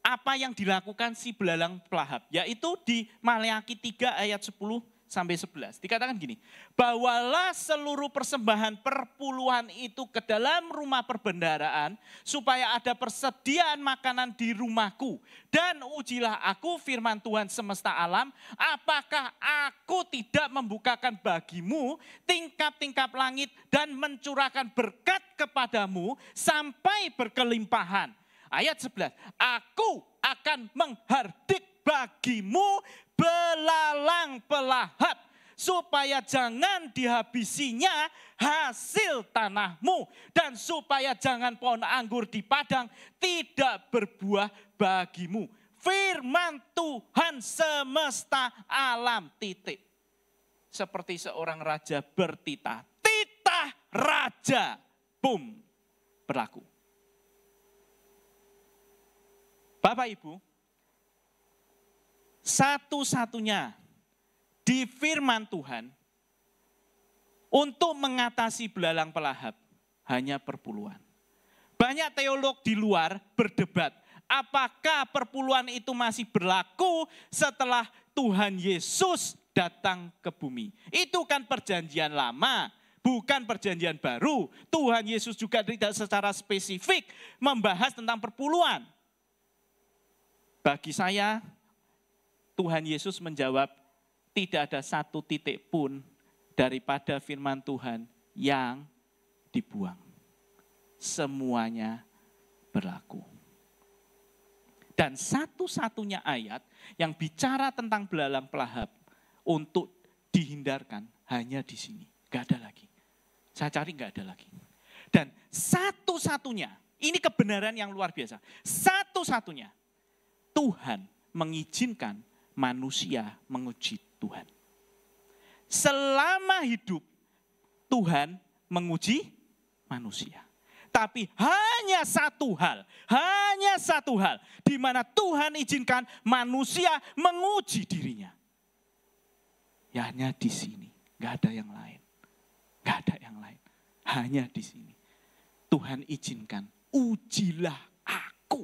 apa yang dilakukan si belalang pelahap. Yaitu di Maleakhi 3 ayat 10 sampai 11. Dikatakan gini, bawalah seluruh persembahan perpuluhan itu ke dalam rumah perbendaharaan supaya ada persediaan makanan di rumahku. Dan ujilah aku firman Tuhan semesta alam, apakah aku tidak membukakan bagimu tingkap-tingkap langit dan mencurahkan berkat kepadamu sampai berkelimpahan. Ayat 11, aku akan menghardik bagimu belalang pelahap supaya jangan dihabisinya hasil tanahmu dan supaya jangan pohon anggur di padang tidak berbuah bagimu. Firman Tuhan semesta alam titik. Seperti seorang raja bertitah. Titah raja. Boom. Berlaku. Bapak Ibu, satu-satunya di firman Tuhan untuk mengatasi belalang pelahap hanya perpuluhan. Banyak teolog di luar berdebat, apakah perpuluhan itu masih berlaku setelah Tuhan Yesus datang ke bumi. Itu kan perjanjian lama, bukan perjanjian baru. Tuhan Yesus juga tidak secara spesifik membahas tentang perpuluhan. Bagi saya, Tuhan Yesus menjawab, tidak ada satu titik pun daripada firman Tuhan yang dibuang. Semuanya berlaku. Dan satu-satunya ayat yang bicara tentang belalang pelahap untuk dihindarkan hanya di sini. Gak ada lagi. Saya cari gak ada lagi. Dan satu-satunya, ini kebenaran yang luar biasa. Satu-satunya, Tuhan mengizinkan manusia menguji Tuhan. Selama hidup, Tuhan menguji manusia. Tapi hanya satu hal di mana Tuhan izinkan manusia menguji dirinya. Ya hanya di sini, gak ada yang lain. Gak ada yang lain, hanya di sini. Tuhan izinkan, ujilah aku.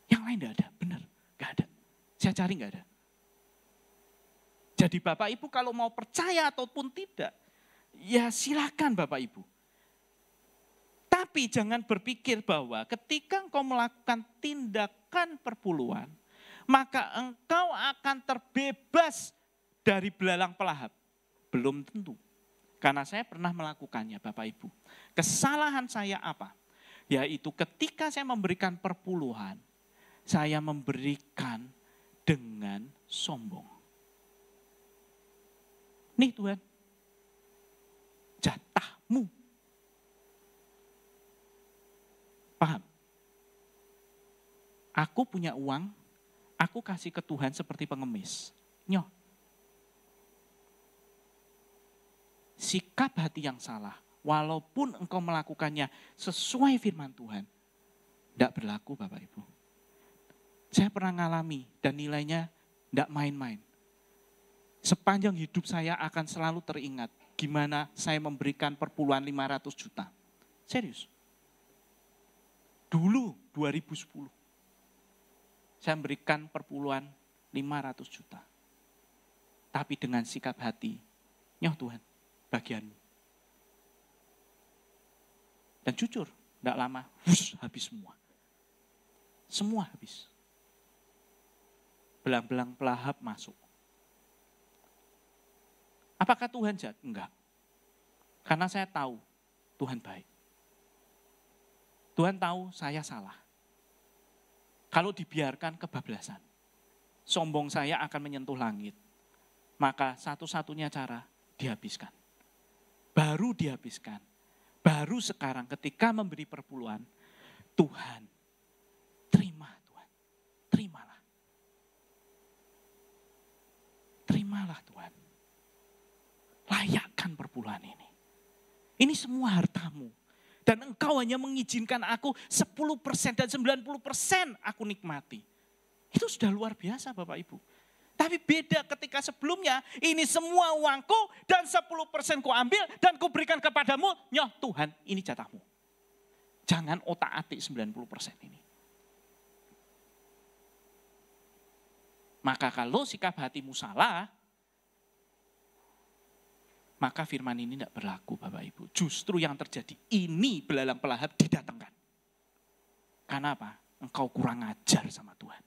Yang lain gak ada, benar, gak ada. Saya cari gak ada. Jadi Bapak Ibu kalau mau percaya ataupun tidak, ya silakan Bapak Ibu. Tapi jangan berpikir bahwa ketika engkau melakukan tindakan perpuluhan, maka engkau akan terbebas dari belalang pelahap. Belum tentu. Karena saya pernah melakukannya Bapak Ibu. Kesalahan saya apa? Yaitu ketika saya memberikan perpuluhan, saya memberikan dengan sombong. Nih Tuhan, jatahmu. Paham? Aku punya uang, aku kasih ke Tuhan seperti pengemis. Nyoh. Sikap hati yang salah, walaupun engkau melakukannya sesuai firman Tuhan, tidak berlaku Bapak Ibu. Saya pernah ngalami dan nilainya tidak main-main. Sepanjang hidup saya akan selalu teringat gimana saya memberikan perpuluhan 500 juta. Serius. Dulu 2010. Saya memberikan perpuluhan 500 juta. Tapi dengan sikap hati, nyoh Tuhan, bagianmu. Dan jujur, tidak lama, habis semua. Semua habis. Belang-belang pelahap masuk. Apakah Tuhan jahat? Enggak. Karena saya tahu Tuhan baik. Tuhan tahu saya salah. Kalau dibiarkan kebablasan, sombong saya akan menyentuh langit. Maka satu-satunya cara dihabiskan. Baru dihabiskan. Baru sekarang ketika memberi perpuluhan, Tuhan, terima Tuhan, terimalah. Terimalah Tuhan. Layakkan perpuluhan ini. Ini semua hartamu. Dan engkau hanya mengizinkan aku 10% dan 90% aku nikmati. Itu sudah luar biasa Bapak Ibu. Tapi beda ketika sebelumnya, ini semua uangku dan 10% ku ambil dan ku berikan kepadamu. Nyoh Tuhan, ini jatahmu. Jangan otak-atik 90% ini. Maka kalau sikap hatimu salah, maka firman ini tidak berlaku Bapak Ibu. Justru yang terjadi ini belalang pelahap didatangkan. Karena apa? Engkau kurang ajar sama Tuhan.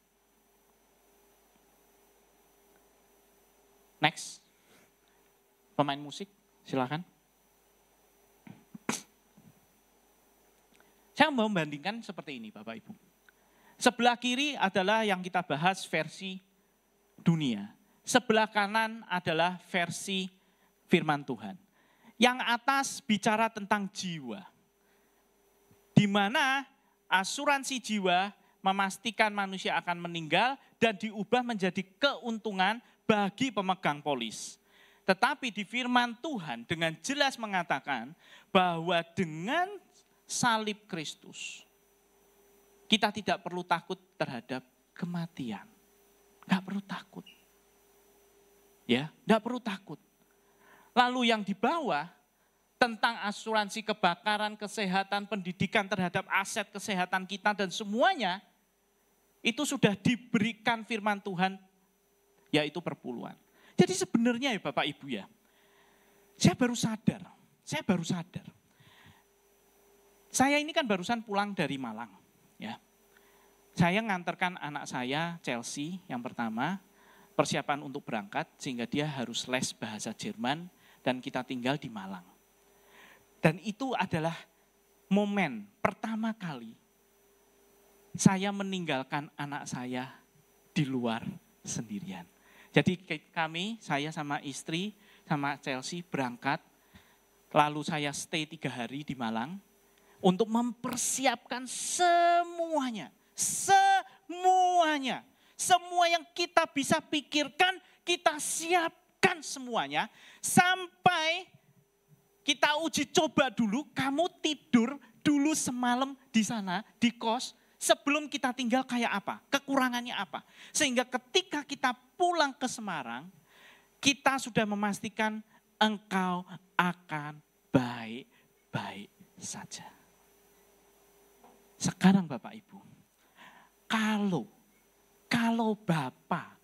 Next. Pemain musik, silakan. Saya mau membandingkan seperti ini Bapak Ibu. Sebelah kiri adalah yang kita bahas versi dunia. Sebelah kanan adalah versi firman Tuhan. Yang atas bicara tentang jiwa. Di mana asuransi jiwa memastikan manusia akan meninggal dan diubah menjadi keuntungan bagi pemegang polis. Tetapi di firman Tuhan dengan jelas mengatakan bahwa dengan salib Kristus, kita tidak perlu takut terhadap kematian. Enggak perlu takut. Ya, enggak perlu takut. Lalu yang di bawah tentang asuransi kebakaran, kesehatan, pendidikan terhadap aset kesehatan kita dan semuanya, itu sudah diberikan firman Tuhan, yaitu perpuluhan. Jadi sebenarnya ya Bapak Ibu ya, saya baru sadar. Saya ini kan barusan pulang dari Malang. Ya. Saya ngantarkan anak saya, Chelsea yang pertama, persiapan untuk berangkat sehingga dia harus les bahasa Jerman dan kita tinggal di Malang. Dan itu adalah momen pertama kali saya meninggalkan anak saya di luar sendirian. Jadi kami, saya sama istri, sama Chelsea berangkat, lalu saya stay 3 hari di Malang untuk mempersiapkan semuanya. Semua yang kita bisa pikirkan, kita siapkan semuanya. Sampai kita uji coba dulu, kamu tidur dulu semalam di sana, di kos, sebelum kita tinggal kayak apa, kekurangannya apa. Sehingga ketika kita pulang ke Semarang, kita sudah memastikan engkau akan baik-baik saja. Sekarang Bapak Ibu, kalau Bapak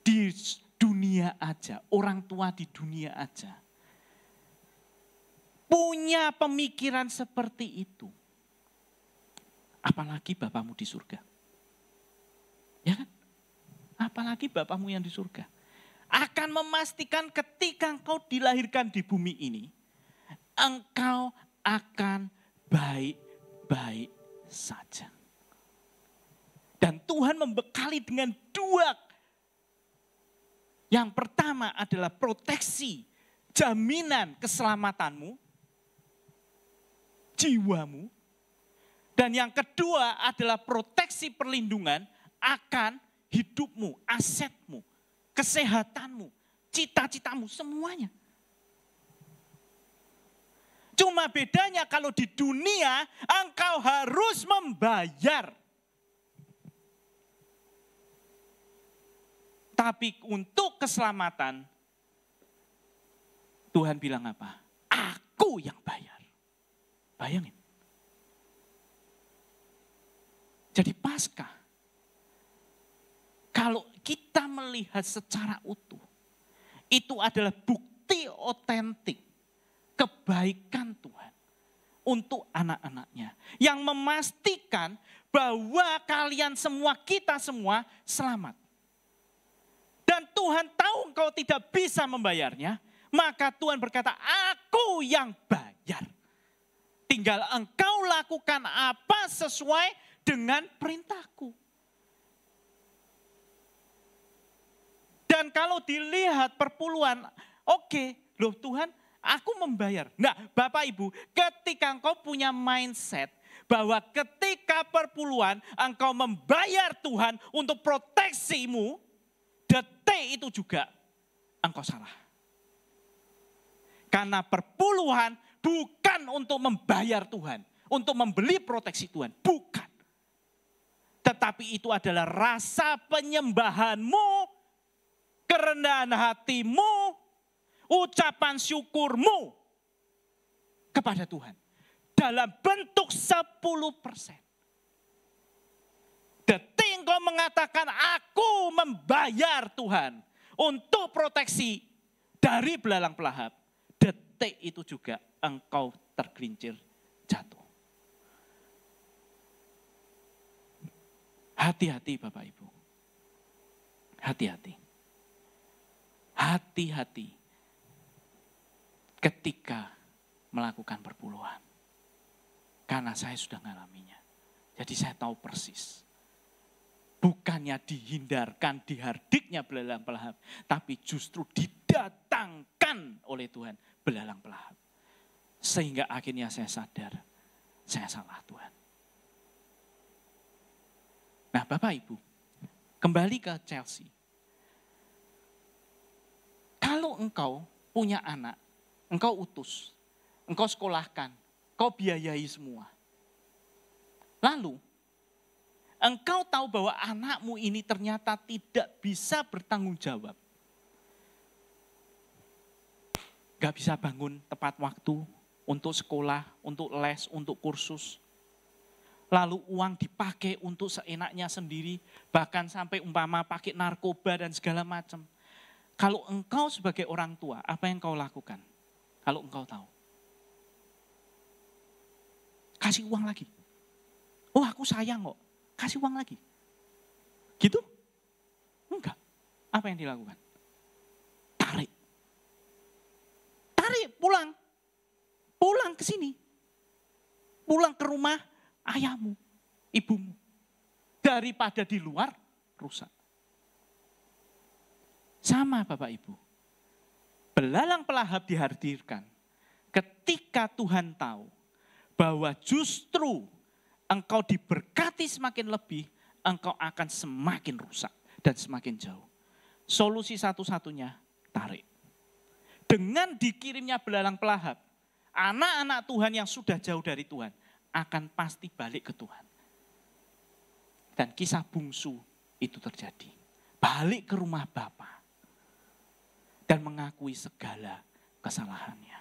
di dunia aja, orang tua di dunia aja, punya pemikiran seperti itu, apalagi Bapakmu di surga. Ya kan? Apalagi Bapakmu yang di surga. Akan memastikan ketika engkau dilahirkan di bumi ini, engkau akan baik-baik saja. Dan Tuhan membekali dengan 2. Yang pertama adalah proteksi, jaminan keselamatanmu, jiwamu. Dan yang kedua adalah proteksi perlindungan akan hidupmu, asetmu, kesehatanmu, cita-citamu, semuanya. Cuma bedanya kalau di dunia engkau harus membayar. Tapi untuk keselamatan, Tuhan bilang apa? Aku yang bayar. Bayangin. Jadi Paskah, kalau kita melihat secara utuh, itu adalah bukti otentik kebaikan Tuhan untuk anak-anaknya. Yang memastikan bahwa kalian semua, kita semua selamat. Dan Tuhan tahu engkau tidak bisa membayarnya, maka Tuhan berkata, aku yang bayar. tinggal engkau lakukan apa sesuai dengan perintahku. Dan kalau dilihat perpuluhan, oke, loh Tuhan, aku membayar. Nah, Bapak Ibu, ketika engkau punya mindset bahwa ketika perpuluhan engkau membayar Tuhan untuk proteksimu, detik itu juga engkau salah. Karena perpuluhan bukan untuk membayar Tuhan, untuk membeli proteksi Tuhan, bukan. Tetapi itu adalah rasa penyembahanmu, kerendahan hatimu, ucapan syukurmu kepada Tuhan. Dalam bentuk 10%. Detik engkau mengatakan aku membayar Tuhan untuk proteksi dari belalang pelahap. Detik itu juga engkau tergelincir jatuh. Hati-hati Bapak Ibu. Hati-hati. Hati-hati ketika melakukan perpuluhan. Karena saya sudah mengalaminya. Jadi saya tahu persis. Bukannya dihindarkan, dihardiknya belalang pelahap. Tapi justru didatangkan oleh Tuhan belalang pelahap. Sehingga akhirnya saya sadar, saya salah Tuhan. Nah Bapak Ibu, kembali ke Chelsea. Kalau engkau punya anak, engkau utus, engkau sekolahkan, engkau biayai semua. Lalu, engkau tahu bahwa anakmu ini ternyata tidak bisa bertanggung jawab. Gak bisa bangun tepat waktu untuk sekolah, untuk les, untuk kursus. Lalu uang dipakai untuk seenaknya sendiri, bahkan sampai umpama pakai narkoba dan segala macam. Kalau engkau sebagai orang tua, apa yang kau lakukan? Kalau engkau tahu. Kasih uang lagi. Oh aku sayang kok, kasih uang lagi. Gitu? Enggak. Apa yang dilakukan? Tarik. Tarik, pulang. Pulang ke sini. Pulang ke rumah ayahmu, ibumu. Daripada di luar, rusak. Sama Bapak Ibu. Belalang pelahap dihadirkan ketika Tuhan tahu bahwa justru engkau diberkati semakin lebih, engkau akan semakin rusak dan semakin jauh. Solusi satu-satunya, tarik. Dengan dikirimnya belalang pelahap, anak-anak Tuhan yang sudah jauh dari Tuhan akan pasti balik ke Tuhan. Dan kisah bungsu itu terjadi. Balik ke rumah Bapa. Dan mengakui segala kesalahannya.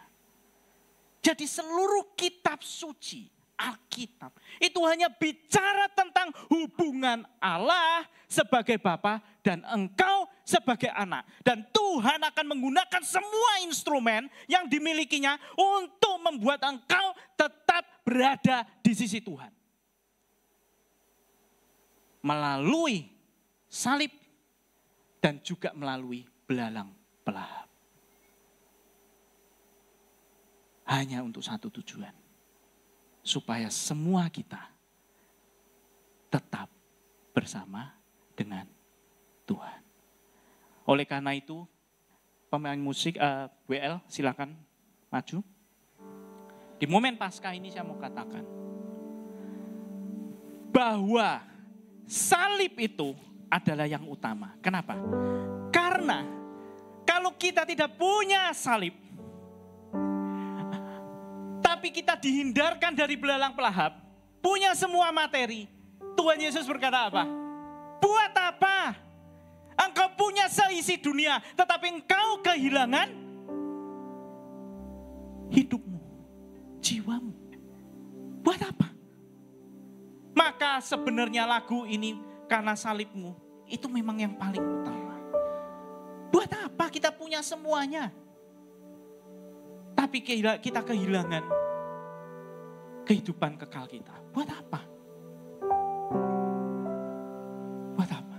Jadi seluruh kitab suci, Alkitab, itu hanya bicara tentang hubungan Allah sebagai Bapa dan engkau sebagai anak. Dan Tuhan akan menggunakan semua instrumen yang dimilikinya untuk membuat engkau tetap berada di sisi Tuhan. Melalui salib dan juga melalui belalang pelahap. Hanya untuk satu tujuan. Supaya semua kita tetap bersama dengan Tuhan. Oleh karena itu, pemain musik WL silakan maju. Di momen Paskah ini saya mau katakan bahwa salib itu adalah yang utama. Kenapa? Karena kalau kita tidak punya salib, tapi kita dihindarkan dari belalang pelahap, punya semua materi, Tuhan Yesus berkata apa? Buat apa? Engkau punya seisi dunia, tetapi engkau kehilangan hidupmu, jiwamu. Buat apa? Maka sebenarnya lagu ini karena salibmu, itu memang yang paling utama. Buat apa kita punya semuanya? Tapi kita kehilangan kehidupan kekal kita. Buat apa? Buat apa?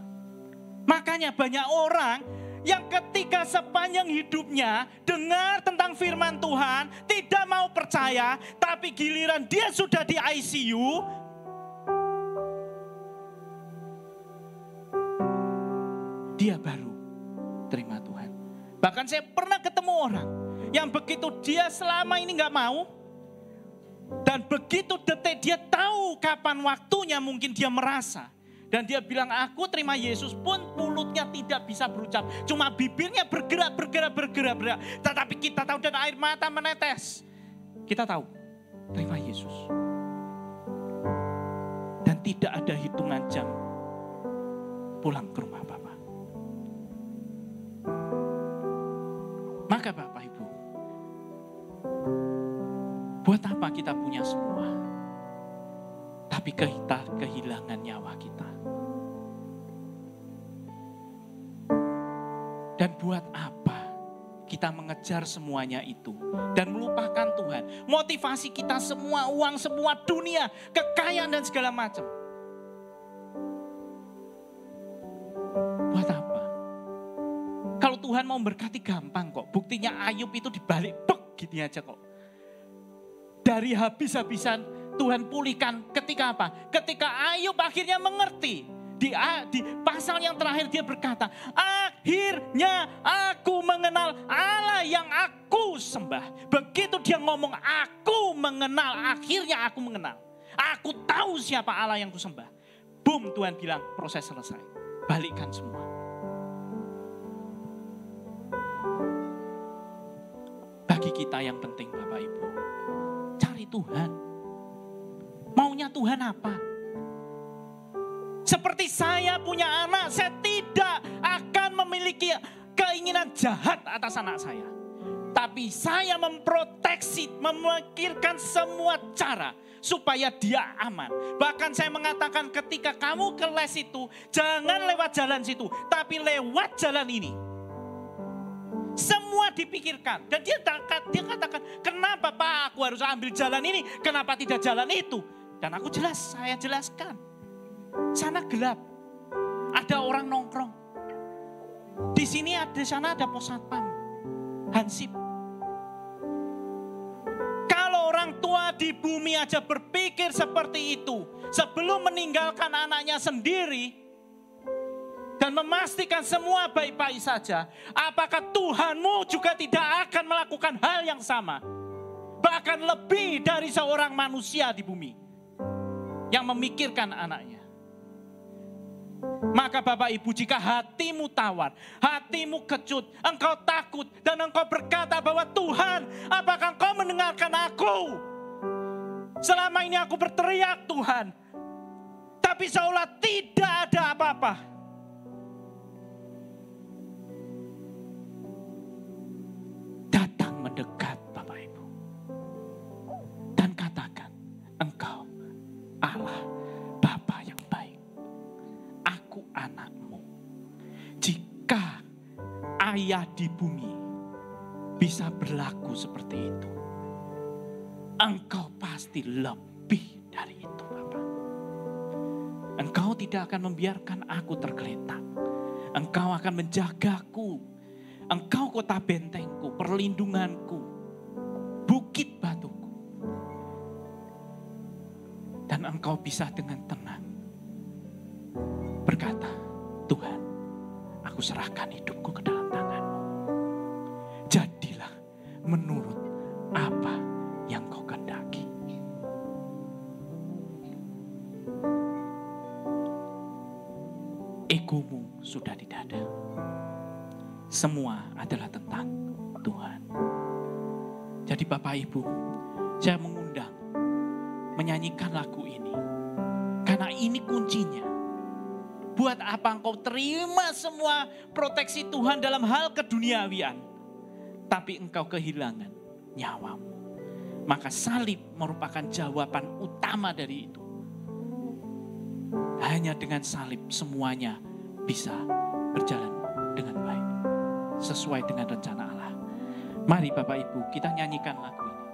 Makanya banyak orang yang ketika ketika sepanjang hidupnya dengar tentang firman Tuhan, tidak mau percaya, tapi giliran dia sudah di ICU, dia baru terima Tuhan. Bahkan saya pernah ketemu orang yang begitu dia selama ini gak mau, dan begitu detik dia tahu kapan waktunya mungkin dia merasa. Dan dia bilang, aku terima Yesus pun mulutnya tidak bisa berucap. Cuma bibirnya bergerak. Tetapi kita tahu dan air mata menetes. Kita tahu, terima Yesus. Dan tidak ada hitungan jam pulang ke rumah Bapak. Maka Bapak Ibu, buat apa kita punya semua, tapi kita kehilangan nyawa kita? Dan buat apa kita mengejar semuanya itu dan melupakan Tuhan? Motivasi kita semua uang, semua dunia, kekayaan dan segala macam. Buat apa? Kalau Tuhan mau berkati gampang kok. Buktinya Ayub itu dibalik gini aja kok. Dari habis-habisan Tuhan pulihkan ketika apa? Ketika Ayub akhirnya mengerti. Di pasal yang terakhir dia berkata, akhirnya aku mengenal Allah yang aku sembah. Begitu dia ngomong aku mengenal, akhirnya aku mengenal. Aku tahu siapa Allah yang ku sembah. Boom, Tuhan bilang proses selesai. Balikkan semua. Bagi kita yang penting Bapak Ibu, cari Tuhan. Maunya Tuhan apa? Seperti saya punya anak, saya tidak akan memiliki keinginan jahat atas anak saya. Tapi saya memproteksi, memikirkan semua cara supaya dia aman. Bahkan saya mengatakan ketika kamu ke les itu, jangan lewat jalan situ, tapi lewat jalan ini. Semua dipikirkan. Dan dia katakan, kenapa Pak aku harus ambil jalan ini, kenapa tidak jalan itu? Dan saya jelaskan. Sana gelap, ada orang nongkrong. Di sini sana ada pos satpam, hansip. Kalau orang tua di bumi aja berpikir seperti itu, sebelum meninggalkan anaknya sendiri dan memastikan semua baik-baik saja, apakah Tuhanmu juga tidak akan melakukan hal yang sama? Bahkan lebih dari seorang manusia di bumi yang memikirkan anaknya. Maka Bapak Ibu, jika hatimu tawar, hatimu kecut, engkau takut dan engkau berkata bahwa Tuhan, apakah engkau mendengarkan aku? Selama ini aku berteriak Tuhan, tapi seolah tidak ada apa-apa. Datang mendekat Bapak Ibu dan katakan, engkau Allah Bapa yang baik. Aku anakmu. Jika ayah di bumi bisa berlaku seperti itu, engkau pasti lebih dari itu Bapak. Engkau tidak akan membiarkan aku tergeletak. Engkau akan menjagaku. Engkau kota bentengku, perlindunganku, bukit batuku. Dan engkau bisa dengan tenang berkata, Tuhan, aku serahkan hidupku ke dalam tangan-Mu. Jadilah menurut apa yang Kau kehendaki. Egomu sudah tidak ada. Semua adalah tentang Tuhan. Jadi Bapak Ibu, saya mengundang menyanyikan lagu ini. Karena ini kuncinya. Buat apa engkau terima semua proteksi Tuhan dalam hal keduniawian, tapi engkau kehilangan nyawamu. Maka salib merupakan jawaban utama dari itu. Hanya dengan salib semuanya bisa berjalan dengan baik. Sesuai dengan rencana Allah. Mari Bapak Ibu kita nyanyikan lagu ini.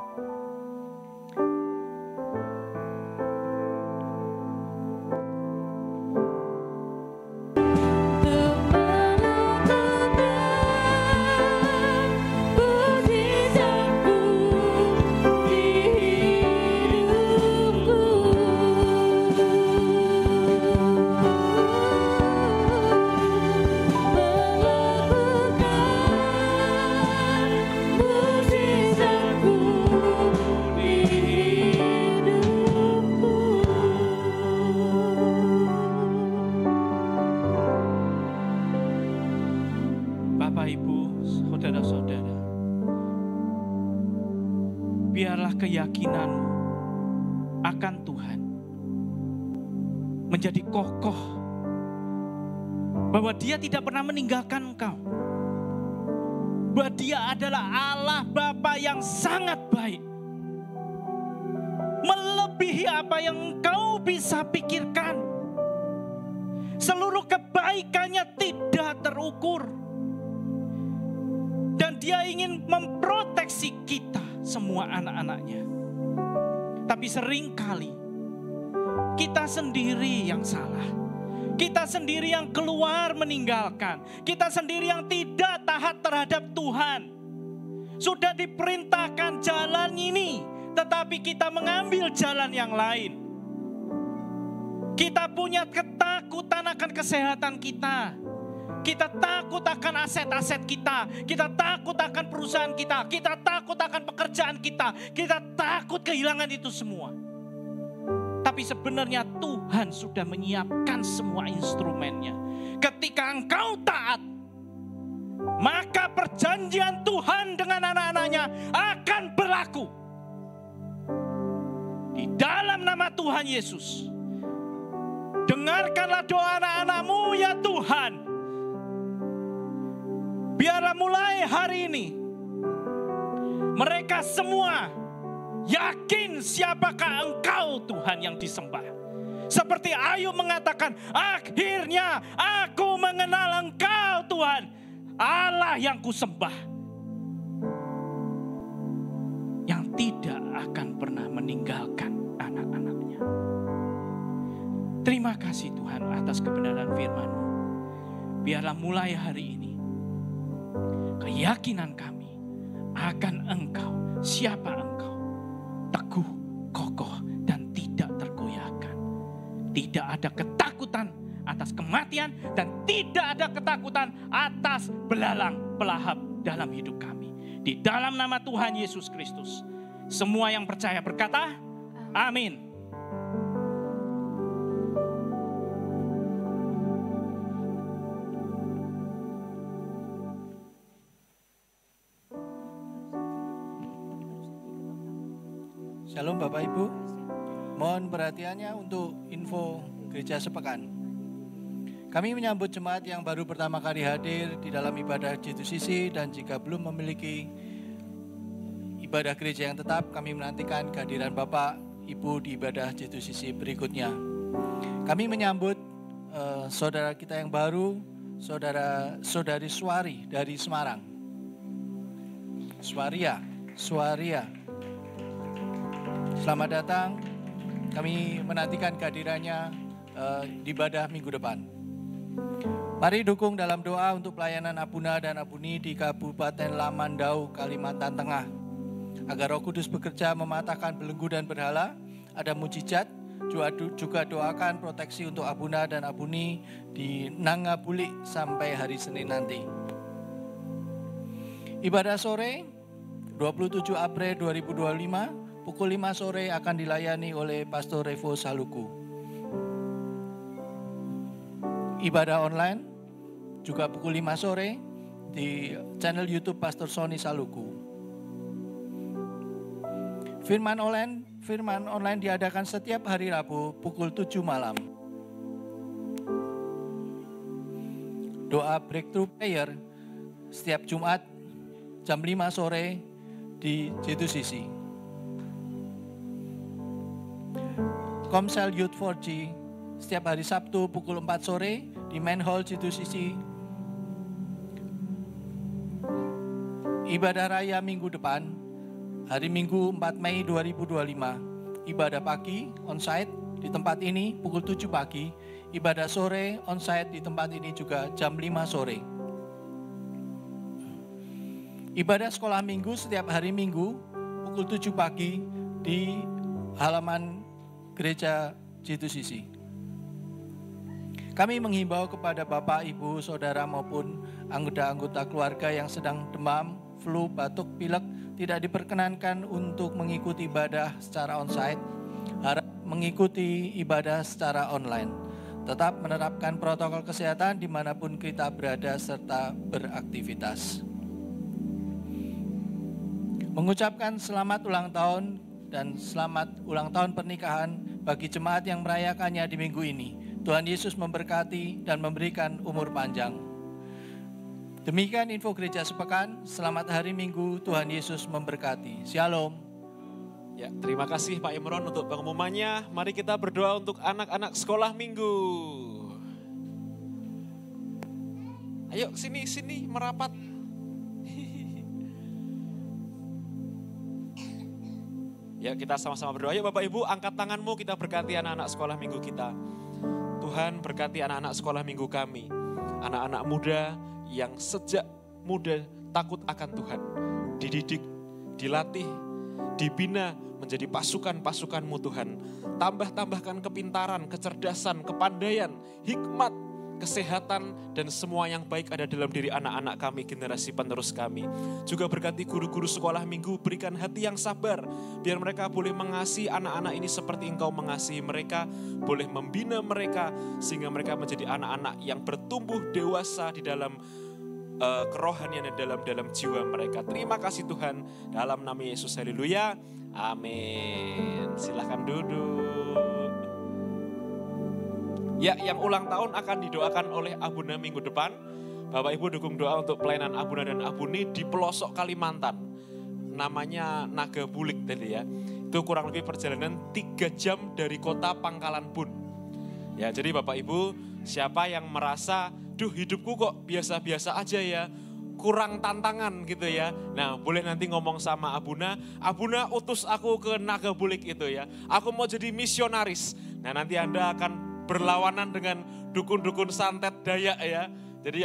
saudara-saudara, biarlah keyakinanmu akan Tuhan menjadi kokoh, bahwa Dia tidak pernah meninggalkan engkau, bahwa Dia adalah Allah Bapa yang sangat baik, melebihi apa yang engkau bisa pikirkan. Seluruh kebaikannya tidak terukur. Dan Dia ingin memproteksi kita, semua anak-anaknya. Tapi seringkali kita sendiri yang salah. Kita sendiri yang keluar meninggalkan. Kita sendiri yang tidak taat terhadap Tuhan. Sudah diperintahkan jalan ini, tetapi kita mengambil jalan yang lain. Kita punya ketakutan akan kesehatan kita. Kita takut akan aset-aset kita. Kita takut akan perusahaan kita. Kita takut akan pekerjaan kita. Kita takut kehilangan itu semua. Tapi sebenarnya Tuhan sudah menyiapkan semua instrumennya. Ketika engkau taat, maka perjanjian Tuhan dengan anak-anaknya akan berlaku. Di dalam nama Tuhan Yesus, dengarkanlah doa anak-anakmu ya Tuhan. Biarlah mulai hari ini mereka semua yakin siapakah Engkau Tuhan yang disembah. Seperti Ayub mengatakan, akhirnya aku mengenal Engkau Tuhan, Allah yang kusembah, yang tidak akan pernah meninggalkan anak-anaknya. Terima kasih Tuhan atas kebenaran firman-Mu. Biarlah mulai hari ini keyakinan kami akan Engkau, siapa Engkau, teguh, kokoh, dan tidak tergoyahkan. Tidak ada ketakutan atas kematian dan tidak ada ketakutan atas belalang pelahap dalam hidup kami. Di dalam nama Tuhan Yesus Kristus, semua yang percaya berkata, amin. Shalom Bapak Ibu, mohon perhatiannya untuk info gereja sepekan. Kami menyambut jemaat yang baru pertama kali hadir di dalam ibadah G2CC, dan jika belum memiliki ibadah gereja yang tetap, kami menantikan kehadiran Bapak Ibu di ibadah G2CC berikutnya. Kami menyambut saudara kita yang baru, saudari Suari dari Semarang. Suaria. Selamat datang, kami menantikan kehadirannya di ibadah minggu depan. Mari dukung dalam doa untuk pelayanan Abuna dan Abuni di Kabupaten Lamandau, Kalimantan Tengah. Agar Roh Kudus bekerja mematahkan belenggu dan berhala, ada mujizat, juga doakan proteksi untuk Abuna dan Abuni di Nangabulik sampai hari Senin nanti. Ibadah sore 27 April 2025, pukul 5 sore akan dilayani oleh Pastor Revo Saluku. Ibadah online juga pukul 5 sore di channel YouTube Pastor Sony Saluku. Firman online diadakan setiap hari Rabu pukul 7 malam. Doa breakthrough prayer setiap Jumat jam 5 sore di G2CC. Komsel Youth 4G setiap hari Sabtu pukul 4 sore di Main Hall G2CC. Ibadah raya minggu depan, hari Minggu 4 Mei 2025. Ibadah pagi onsite di tempat ini pukul 7 pagi. Ibadah sore onsite di tempat ini juga jam 5 sore. Ibadah sekolah minggu setiap hari Minggu pukul 7 pagi di halaman gereja G2CC. Kami menghimbau kepada Bapak, Ibu, Saudara maupun anggota-anggota keluarga yang sedang demam, flu, batuk, pilek tidak diperkenankan untuk mengikuti ibadah secara onsite, harap mengikuti ibadah secara online. Tetap menerapkan protokol kesehatan dimanapun kita berada serta beraktivitas. mengucapkan selamat ulang tahun dan selamat ulang tahun pernikahan bagi jemaat yang merayakannya di minggu ini. Tuhan Yesus memberkati dan memberikan umur panjang. Demikian info gereja sepekan. Selamat hari Minggu, Tuhan Yesus memberkati. Shalom. Ya, terima kasih Pak Imron untuk pengumumannya. Mari kita berdoa untuk anak-anak sekolah minggu. Ayo sini merapat. Ya, kita sama-sama berdoa. Ayo Bapak Ibu, angkat tanganmu, kita berkati anak-anak sekolah minggu kita. Tuhan berkati anak-anak sekolah minggu kami. Anak-anak muda yang sejak muda takut akan Tuhan. Dididik, dilatih, dibina menjadi pasukan-pasukan-Mu Tuhan. Tambahkan kepintaran, kecerdasan, kepandaian, hikmat, kesehatan, dan semua yang baik ada dalam diri anak-anak kami, generasi penerus kami. Juga berkati guru-guru sekolah minggu, berikan hati yang sabar, biar mereka boleh mengasihi anak-anak ini seperti Engkau mengasihi mereka, boleh membina mereka, sehingga mereka menjadi anak-anak yang bertumbuh dewasa di dalam kerohanian dan dalam jiwa mereka. Terima kasih Tuhan, dalam nama Yesus, haleluya, amin. Silahkan duduk. Ya, yang ulang tahun akan didoakan oleh Abuna minggu depan. Bapak Ibu dukung doa untuk pelayanan Abuna dan Abuni di pelosok Kalimantan. Namanya Naga Bulik tadi ya. Itu kurang lebih perjalanan 3 jam dari kota Pangkalan Bun. Ya, jadi Bapak Ibu, siapa yang merasa, duh hidupku kok biasa-biasa aja ya, kurang tantangan gitu ya. Nah, boleh nanti ngomong sama Abuna, Abuna utus aku ke Naga Bulik itu ya. Aku mau jadi misionaris. Nah, nanti Anda akan berlawanan dengan dukun-dukun santet Dayak ya. Jadi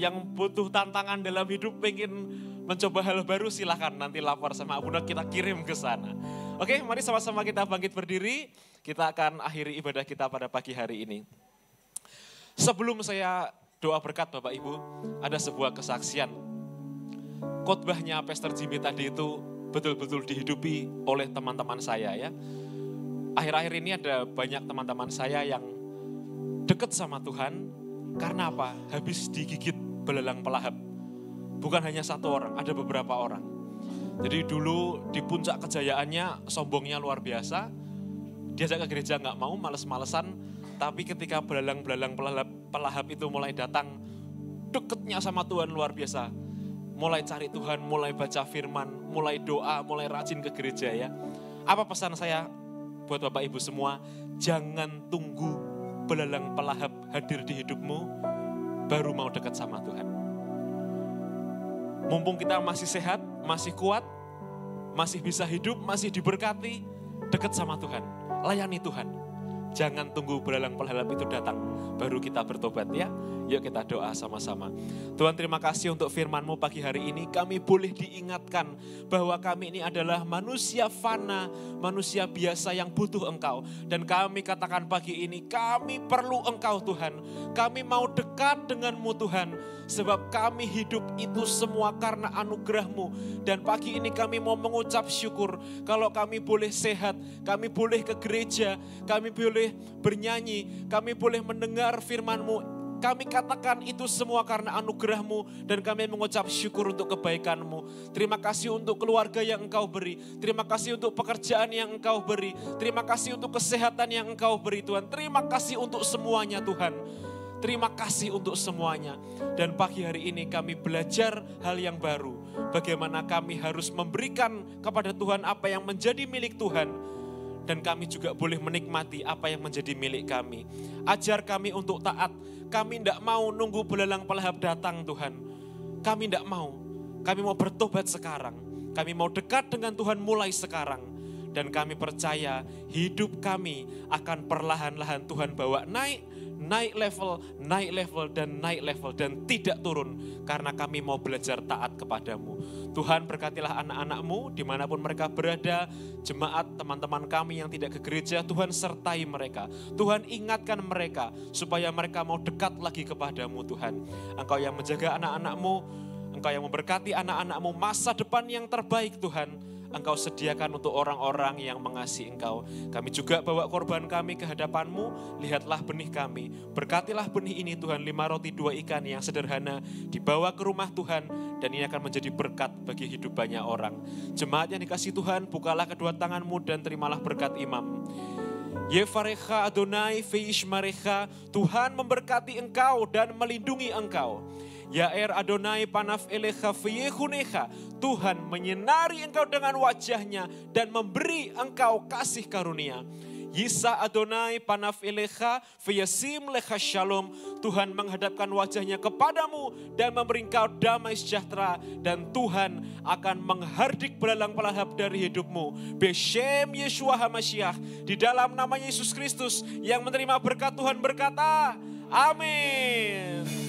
yang butuh tantangan dalam hidup, pengen mencoba hal baru, silahkan nanti lapor sama Abuna, kita kirim ke sana. Oke, mari sama-sama kita bangkit berdiri. Kita akan akhiri ibadah kita pada pagi hari ini. Sebelum saya doa berkat Bapak Ibu, ada sebuah kesaksian. Khotbahnya Pastor Jimmy tadi itu betul-betul dihidupi oleh teman-teman saya ya. Akhir-akhir ini ada banyak teman-teman saya yang dekat sama Tuhan. Karena apa? Habis digigit belalang pelahap. Bukan hanya satu orang, ada beberapa orang. Jadi dulu di puncak kejayaannya, sombongnya luar biasa. Diajak ke gereja gak mau, males-malesan. Tapi ketika belalang-belalang pelahap itu mulai datang, deketnya sama Tuhan luar biasa. Mulai cari Tuhan, mulai baca firman, mulai doa, mulai rajin ke gereja ya. Apa pesan saya buat Bapak Ibu semua? Jangan tunggu belalang pelahap hadir di hidupmu, baru mau dekat sama Tuhan. Mumpung kita masih sehat, masih kuat, masih bisa hidup, masih diberkati, dekat sama Tuhan, layani Tuhan. Jangan tunggu belalang pelahap itu datang, baru kita bertobat ya. Yuk kita doa sama-sama. Tuhan, terima kasih untuk firman-Mu pagi hari ini. Kami boleh diingatkan bahwa kami ini adalah manusia fana, manusia biasa yang butuh Engkau. Dan kami katakan pagi ini, kami perlu Engkau Tuhan. Kami mau dekat dengan-Mu Tuhan. Sebab kami hidup itu semua karena anugerah-Mu. Dan pagi ini kami mau mengucap syukur kalau kami boleh sehat, kami boleh ke gereja, kami boleh bernyanyi, kami boleh mendengar firman-Mu. Kami katakan itu semua karena anugerah-Mu dan kami mengucap syukur untuk kebaikan-Mu. Terima kasih untuk keluarga yang Engkau beri. Terima kasih untuk pekerjaan yang Engkau beri. Terima kasih untuk kesehatan yang Engkau beri Tuhan. Terima kasih untuk semuanya Tuhan. Terima kasih untuk semuanya. Dan pagi hari ini kami belajar hal yang baru. Bagaimana kami harus memberikan kepada Tuhan apa yang menjadi milik Tuhan. Dan kami juga boleh menikmati apa yang menjadi milik kami. Ajar kami untuk taat. Kami tidak mau nunggu belalang pelahap datang Tuhan. Kami tidak mau. Kami mau bertobat sekarang. Kami mau dekat dengan Tuhan mulai sekarang. Dan kami percaya hidup kami akan perlahan-lahan Tuhan bawa naik level, dan tidak turun. Karena kami mau belajar taat kepadamu. Tuhan berkatilah anak-anak-Mu dimanapun mereka berada. Jemaat, teman-teman kami yang tidak ke gereja, Tuhan sertai mereka. Tuhan ingatkan mereka supaya mereka mau dekat lagi kepadamu Tuhan. Engkau yang menjaga anak-anak-Mu, Engkau yang memberkati anak-anak-Mu masa depan yang terbaik Tuhan. Engkau sediakan untuk orang-orang yang mengasihi Engkau. Kami juga bawa korban kami ke hadapan-Mu, lihatlah benih kami. Berkatilah benih ini Tuhan, 5 roti 2 ikan yang sederhana, dibawa ke rumah Tuhan, dan ini akan menjadi berkat bagi hidup banyak orang. Jemaat yang dikasihi Tuhan, bukalah kedua tangan-Mu dan terimalah berkat imam. Yevarecha Adonai veishmarecha, Tuhan memberkati engkau dan melindungi engkau. Yair Adonai panaf elecha veyehunecha, Tuhan menyinari engkau dengan wajahnya dan memberi engkau kasih karunia. Yisa Adonai panaf elecha veyasim lecha shalom, Tuhan menghadapkan wajahnya kepadamu dan memberi engkau damai sejahtera, dan Tuhan akan menghardik belalang pelahap dari hidupmu. Beshem Yeshua HaMashiach, di dalam nama Yesus Kristus yang menerima berkat Tuhan berkata, amin.